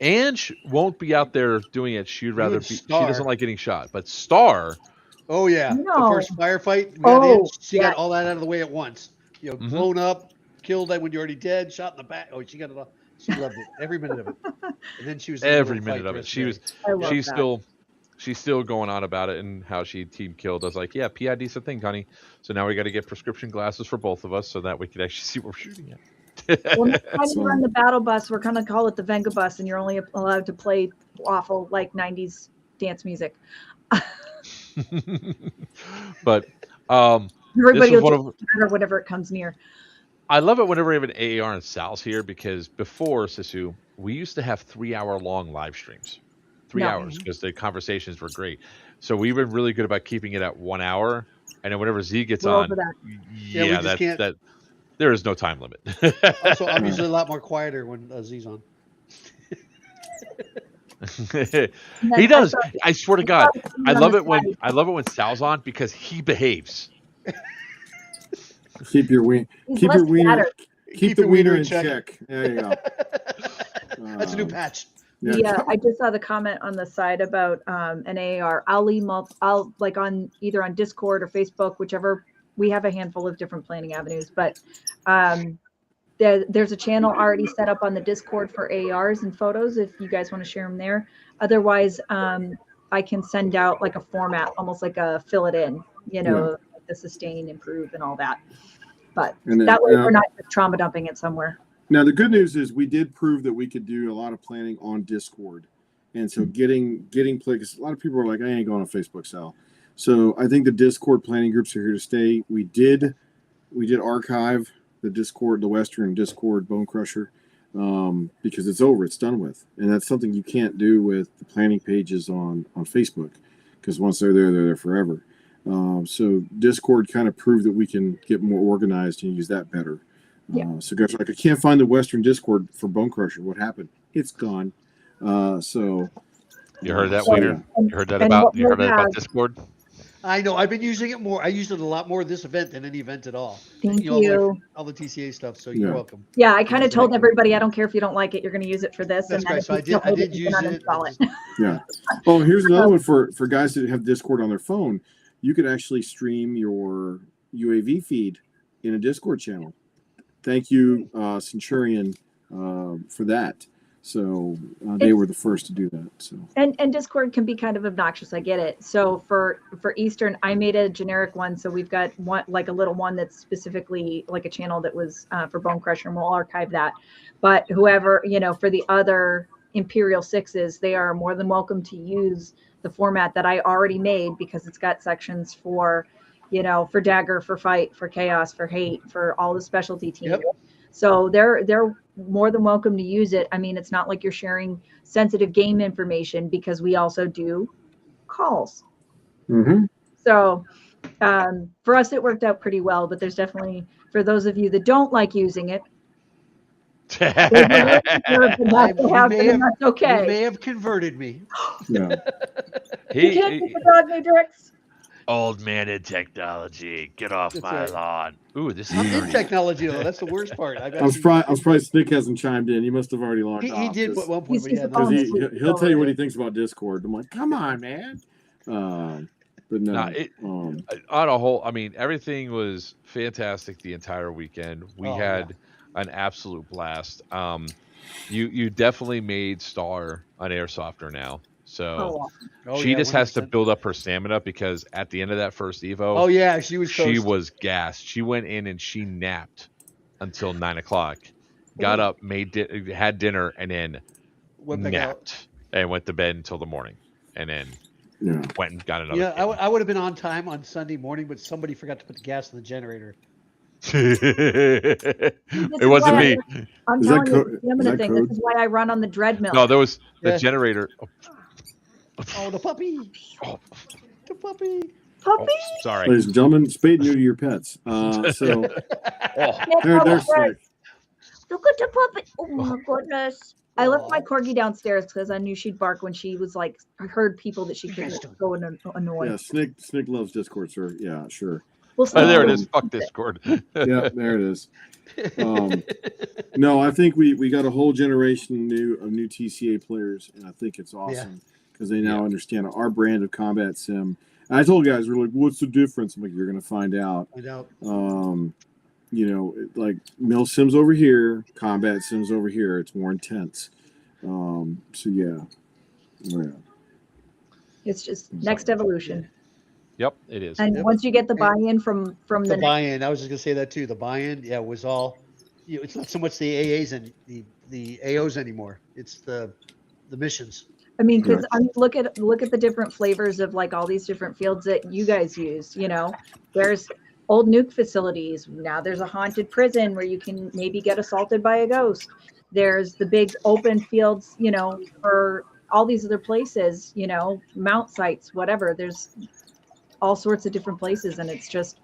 And won't be out there doing it. She'd rather and be. She Star. doesn't like getting shot. But Star, Oh yeah, the No. first firefight we got in, Oh, she yeah. got all that out of the way at once. You know, Mhm. blown up, killed when you're already dead, shot in the back. Oh, she got it all. She loved it, every minute of it. And then she was in the every middle minute fight of the it. rest She the was. day. I love She's that. still going on about it and how she team killed. I was like, yeah, PID's a thing, honey. So now we got to get prescription glasses for both of us so that we can actually see what we're shooting at. Well, next time So- you run the battle bus, we're gonna call it the Venga bus, and you're only allowed to play awful like '90s dance music. But Everybody This is will one just matter whenever it comes near. I love it whenever we have an AAR and Sal's here because before, Sisu, we used to have 3-hour long live streams. 3 No. hours because the conversations were great. So we've been really good about keeping it at 1 hour. And then whenever Z gets We're on, over that. Yeah, we just can't- that there is no time limit. Also, I'm usually a lot more quieter when Z's on. And then He does. I thought- I swear to I God. thought I on love the it when side, Sal's on because he behaves. Keep your wiener. he's Keep less your wiener. scattered. Keep the wiener in check. There you go. That's a new patch. Yeah. Yeah, I just saw the comment on the side about an AAR. I'll like on either on Discord or Facebook, whichever. We have a handful of different planning avenues, but there's a channel already set up on the Discord for AARs and photos if you guys want to share them there. Otherwise, I can send out like a format, almost like a fill it in, like the sustain, improve, and all that. But And then, that way we're not just trauma dumping it somewhere. Now the good news is we did prove that we could do a lot of planning on Discord, and so getting play. Because a lot of people are like, I ain't going on Facebook, Sal. So I think the Discord planning groups are here to stay. We did archive the Discord, the Western Discord Bonecrusher, because it's over, it's done with, and that's something you can't do with the planning pages on Facebook, because once they're there forever. So Discord kind of proved that we can get more organized and use that better. Yeah. So guys are like, I can't find the Western Discord for Bonecrusher. What happened? It's gone. So You heard that, so, Wiener? yeah. You heard that And about what you heard we'll that about have- Discord? I know. I've been using it more. I used it a lot more this event than any event at all. Thank all the way you. from all the TCA stuff. So you're Yeah. welcome. Yeah, I kind of told Exactly. everybody, I don't care if you don't like it, you're going to use it for this. That's and then right. if So you I did. don't I like did you use can it. uninstall Just- Yeah. Oh, here's another one for guys that have Discord on their phone. You could actually stream your UAV feed in a Discord channel. Thank you, Centurion, for that. So they were the first to do that. So And Discord can be kind of obnoxious. I get it. So for Eastern, I made a generic one. So we've got one, like a little one that's specifically like a channel that was for Bonecrusher, and we'll archive that. But whoever, for the other Imperial Sixes, they are more than welcome to use the format that I already made, because it's got sections for, for Dagger, for Fight, for Chaos, for Hate, for all the specialty teams. Yep. So they're more than welcome to use it. I mean, it's not like you're sharing sensitive game information, because we also do calls. mm-hmm. So for us, it worked out pretty well. But there's definitely, for those of you that don't like using it, that's You okay. may have converted me. Yeah. You can't get the dog matrix. Old man in technology. Get off That's my right. lawn. Ooh, this I'm is in dirty. technology though. That's the worst part. I'm surprised Snick hasn't chimed in. He must have already logged He off. did at one point, He's- but he's yeah, the no, Because phone. he'll tell you what he thinks about Discord. I'm like, come on, man. But no. Nah, on a whole, I mean, everything was fantastic the entire weekend. We Oh, had an absolute blast. You definitely made Star an airsofter now. So Oh, she yeah, just has to 100%. build up her stamina, because at the end of that first Evo, Oh yeah, she was. she toast. was gassed. She went in and she napped until 9 o'clock. Got up, had dinner, and then Went back out. napped and went to bed until the morning, and then Yeah. went and got another. Yeah, I would have been on time on Sunday morning, but somebody forgot to put the gas in the generator. It wasn't me. I'm Is telling that you, code- the stamina is that thing. code? This is why I run on the Dreadmill. No, there was the Yeah. generator. Oh, the puppy! Oh, The puppy! Puppy. oh, sorry. Ladies and gentlemen, spade new to your pets. So Oh, there's Snick. Look at the puppy. Oh my goodness. I left my corgi downstairs because I knew she'd bark when she was heard people that she couldn't go and annoy. Yeah, Snick loves Discord, sir. Yeah, sure. Well, Oh, there it is. Um, Fuck Discord. Yeah, there it is. No, I think we got a whole generation of new TCA players, and I think it's awesome because they now understand our brand of combat sim. And I told guys, we're like, "What's the difference?" I'm like, "You're going to find out." I know. You know, like mill sims over here, combat sims over here. It's more intense. So yeah. it's just next evolution. Yep, it is. And once you get the buy-in from The the buy-in, I was just gonna say that too. The buy-in, yeah, was all. You know, it's not so much the AAs and the AOs anymore. It's the missions. I mean, because I mean, look at the different flavors of like all these different fields that you guys use. You know, there's old nuke facilities. Now there's a haunted prison where you can maybe get assaulted by a ghost. There's the big open fields, you know, for all these other places, you know, mount sites, whatever. There's all sorts of different places, and it's just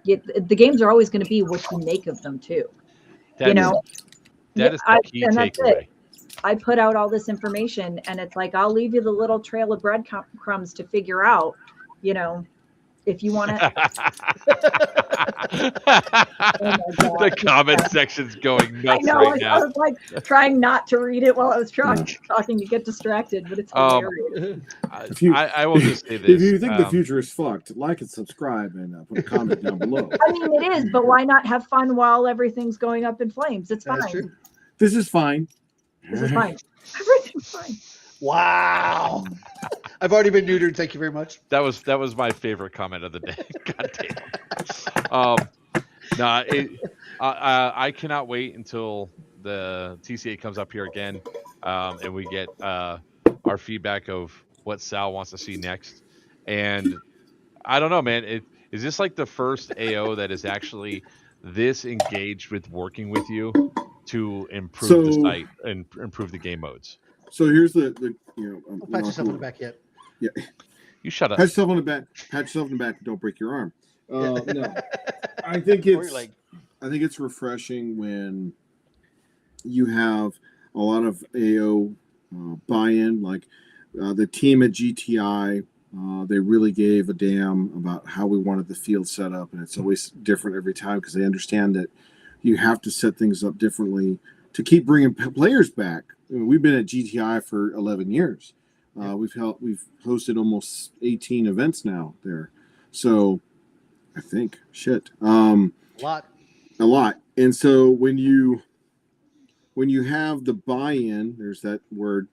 the games are always going to be what you make of them too. That you know, that is the key and that's takeaway. it. I put out all this information, and it's like I'll leave you the little trail of breadcrumbs to figure out, you know, if you want to. The comment section's going I nuts know. right I now. was like trying not to read it while I was talking to get distracted, but it's hilarious. I will just say this: if you think the future is fucked, like and subscribe and put a comment down below. I mean, it is, but why not have fun while everything's going up in flames? It's fine. True. This is fine. This is fine. Everything's fine. Wow. I've already been neutered. Thank you very much. That was my favorite comment of the day. God damn. I cannot wait until the TCA comes up here again, and we get our feedback of what Sal wants to see next. And I don't know, man. Is this like the first AO that is actually this engaged with working with you to improve the site and improve the game modes? So here's the you know, Don't pat yourself on the back yet. Yeah. You shut up. Pat yourself on the back. Pat yourself on the back. Don't break your arm. No, I think it's refreshing when you have a lot of AO buy-in. Like the team at GTI, they really gave a damn about how we wanted the field set up, and it's always different every time because they understand that you have to set things up differently to keep bringing players back. I mean, we've been at GTI for 11 years. We've hosted almost 18 events now there. So I think a lot. And so when you have the buy-in, there's that word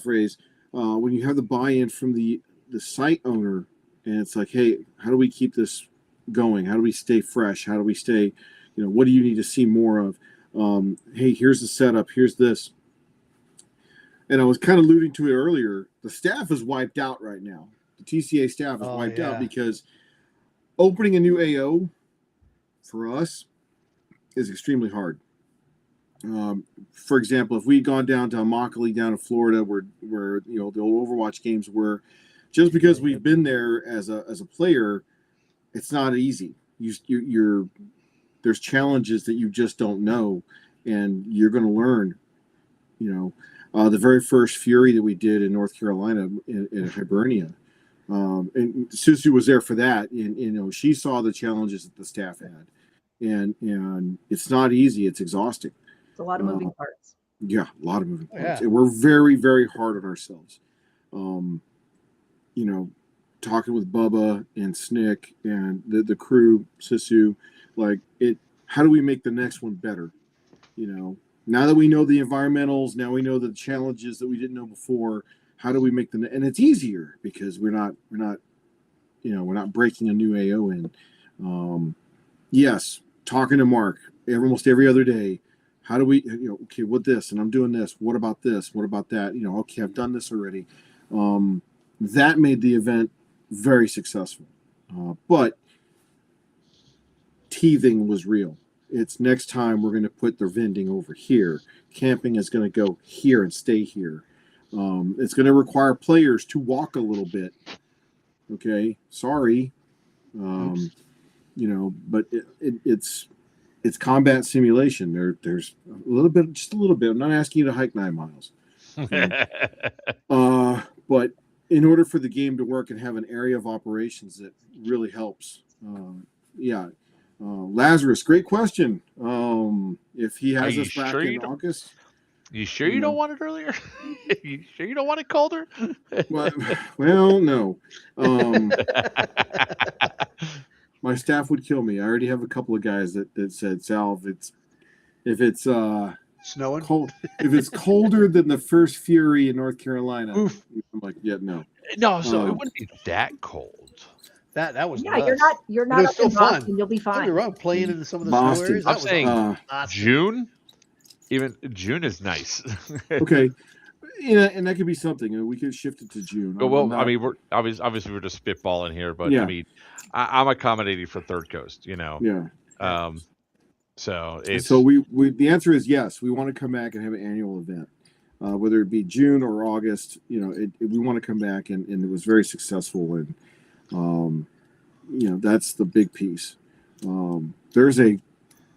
phrase, when you have the buy-in from the site owner, and it's like, hey, how do we keep this going? How do we stay fresh? How do we stay, you know, what do you need to see more of? Hey, here's the setup. Here's this. And I was kind of alluding to it earlier. The staff is wiped out right now. The TCA staff is wiped out because opening a new AO for us is extremely hard. For example, if we'd gone down to Immokalee down in Florida, where you know the old Overwatch games were, just because we've been there as a player, it's not easy. There's challenges that you just don't know, and you're going to learn. You know. The very first Fury that we did in North Carolina in Hibernia, and Susu was there for that, and you know she saw the challenges that the staff had, and it's not easy. It's exhausting. It's a lot of moving parts. Yeah, a lot of moving parts, and we're very, very hard on ourselves. You know, talking with Bubba and Snick and the crew, Susu, like it. How do we make the next one better? You know. Now that we know the environmentals, now we know the challenges that we didn't know before. How do we make them? And it's easier because we're not breaking a new AO in. Yes, talking to Mark almost every other day. How do we? Okay, what this? And I'm doing this. What about this? What about that? Okay, I've done this already. That made the event very successful, but teething was real. It's next time we're going to put the vending over here. Camping is going to go here and stay here. It's going to require players to walk a little bit. Okay, sorry, but it's combat simulation. There's just a little bit. I'm not asking you to hike 9 miles, but in order for the game to work and have an area of operations that really helps. yeah. Lazarus, great question. If he Are has you us back sure in you don't? August, You sure you you don't know, want it earlier? You sure you don't want it colder? well, no. My staff would kill me. I already have a couple of guys that said, Sal, if it's Snowing. cold, if it's colder than the first Fury in North Carolina, Oof. I'm like, yeah, no. No, so it wouldn't be that cold. That was Yeah, nuts. you're But not it was up still in fun. Boston. You'll be Don't get me fine. wrong, playing in some of the snow Boston. areas. I'm That was saying awesome. June. Even June is nice. Okay. Yeah, and that could be something. We could shift it to June. Well, I mean, we're obviously we're just spitballing here, but Yeah. I mean, I'm accommodating for Third Coast, you know. Yeah. So it's So we the answer is yes. We want to come back and have an annual event, whether it be June or August. You know, we want to come back, and it was very successful. And you know, that's the big piece.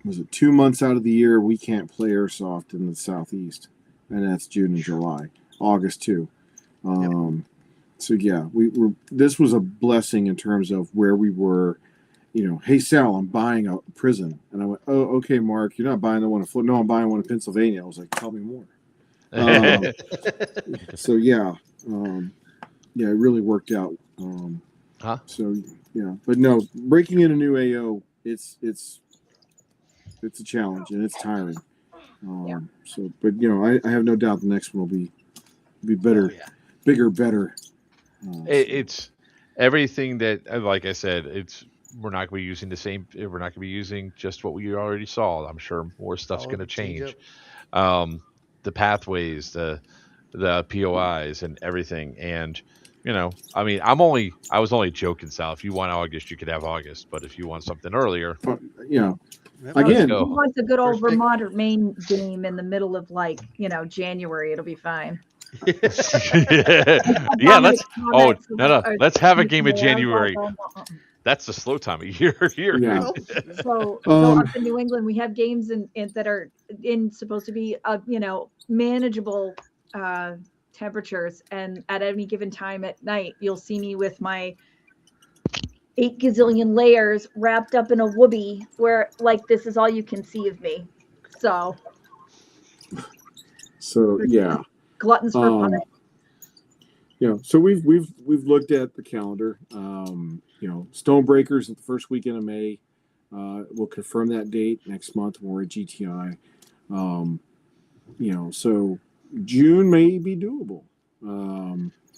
Was it 2 months out of the year we can't play airsoft in the Southeast, and that's June and July, August too. So yeah, this was a blessing in terms of where we were. You know, hey Sal, I'm buying a prison, and I went, oh, okay, Mark, you're not buying the one in Florida. No, I'm buying one in Pennsylvania. I was like, tell me more. So yeah, yeah, it really worked out. So yeah, but no, breaking in a new AO, it's a challenge and it's tiring. So, but you know, I have no doubt the next one will be better, bigger, better. it's everything that, like I said, we're not going to be using the same. We're not going to be using just what we already saw. I'm sure more stuff's going to change. The pathways, the POIs, and everything. And you know, I mean, I was only joking, Sal. If you want August, you could have August. But if you want something earlier, you know, Again, again, he wants a good old Vermont or Maine game in the middle of January. It'll be fine. Yeah, let's. Oh no, let's have a game in January. That's the slow time of year here. Yeah. So up in New England, we have games that are supposed to be manageable temperatures, and at any given time at night, you'll see me with my 8 gazillion layers wrapped up in a whoopee, where like this is all you can see of me. So yeah, gluttons for punishment. You know, so we've looked at the calendar. You know, Stonebreakers at the first weekend of May. We'll confirm that date next month when we're at GTI. You know, so June may be doable.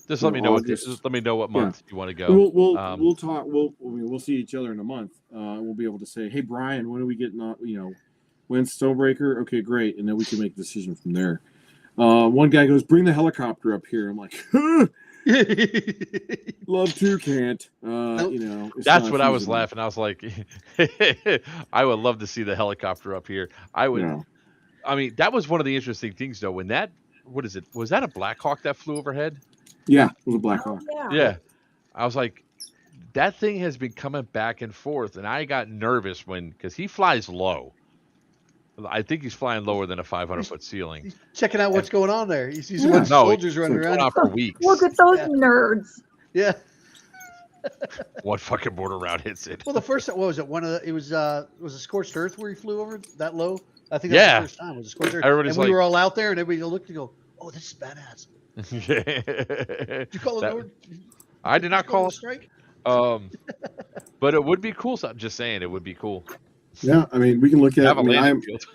Just let me know. Just let me know what month you want to go. We'll talk. We'll see each other in a month. We'll be able to say, hey Brian, when are we getting on? You know, when's Stonebreaker? Okay, great, and then we can make a decision from there. One guy goes, bring the helicopter up here. I'm like, love to, can't. You know, that's what I was laughing. I was like, I would love to see the helicopter up here. I would. Yeah. I mean, that was one of the interesting things, though. When what is it? Was that a Black Hawk that flew overhead? Yeah, it was a Black Hawk. Yeah. I was like, that thing has been coming back and forth, and I got nervous because he flies low. I think he's flying lower than a 500-foot ceiling. He's checking out what's going on there. He's a bunch of soldiers running around for weeks. Look at those nerds. Yeah. One fucking border route hits it. Well, the first what was it? It was a Scorched Earth where he flew over that low. I think that was the first time. It was a Scorched Earth. Everybody's and we were all out there, and everybody looked and go, "Oh, this is badass." Did you call it? I did not call it a strike. But it would be cool. So I'm just saying, it would be cool. Yeah, I mean, we can look at. Have a landing field.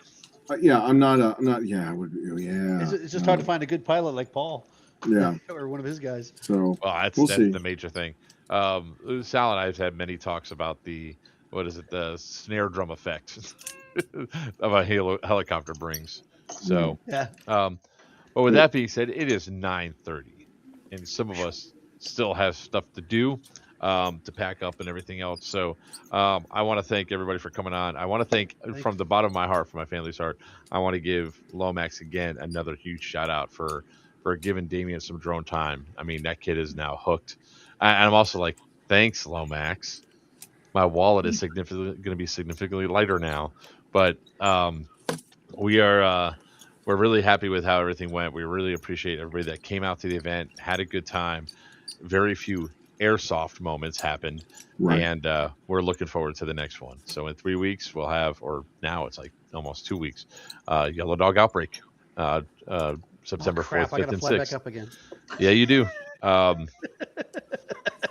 I'm not. Yeah, I would. Yeah, it's just hard to find a good pilot like Paul. Yeah, or one of his guys. So that's the major thing. Sal and I have had many talks about the snare drum effect of a helicopter brings. So yeah. But with that being said, it is 9:30, and some of us still have stuff to do, to pack up and everything else. So I want to thank everybody for coming on. I want to thank from the bottom of my heart, from my family's heart, I want to give Lomax again another huge shout out for giving Damien some drone time. I mean, that kid is now hooked. And I'm also like, thanks, Lomax. My wallet is going to be significantly lighter now, but we're really happy with how everything went. We really appreciate everybody that came out to the event, had a good time. Very few airsoft moments happened, Right. and we're looking forward to the next one. So in 3 weeks we'll have, or now it's like almost 2 weeks, Yellow Dog Outbreak, September 4th, Crap! I 5th, gotta and fly back 6th. up again. Yeah, you do.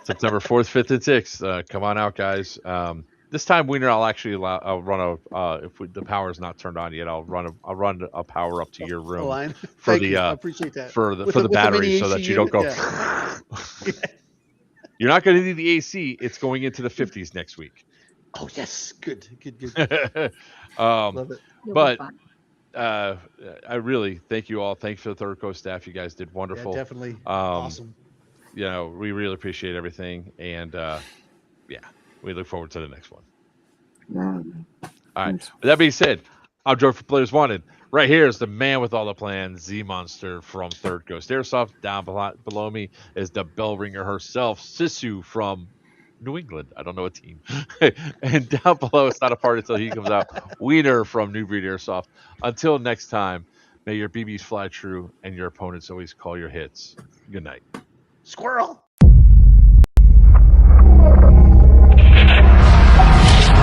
September 4th, 5th, and 6th. Come on out, guys. This time, Wiener, I'll actually I'll run a if the power is not turned on yet, I'll run a power up to your room Line. for Thank the you. I appreciate that. for the With for the- the with the mini batteries, so AC that you don't unit, go. yeah. You're not going to need the AC. It's going into the 50s next week. Oh yes, good. um, Love it. You'll but be fine. I really thank you all. Thanks for the Third Coast staff. You guys did Yeah, wonderful. definitely Um, awesome. You know, we really appreciate everything, and yeah, we look forward to the next one. Right. All right. With that being said, I'm Joe for Players Wanted. Right here is the man with all the plans, Z Monster from Third Coast Airsoft. Down below me is the bell ringer herself, Sisu from New England. I don't know a team. And down below, it's not a part until he comes out, Wiener from New Breed Airsoft. Until next time, may your BBs fly true and your opponents always call your hits. Good night. Squirrel.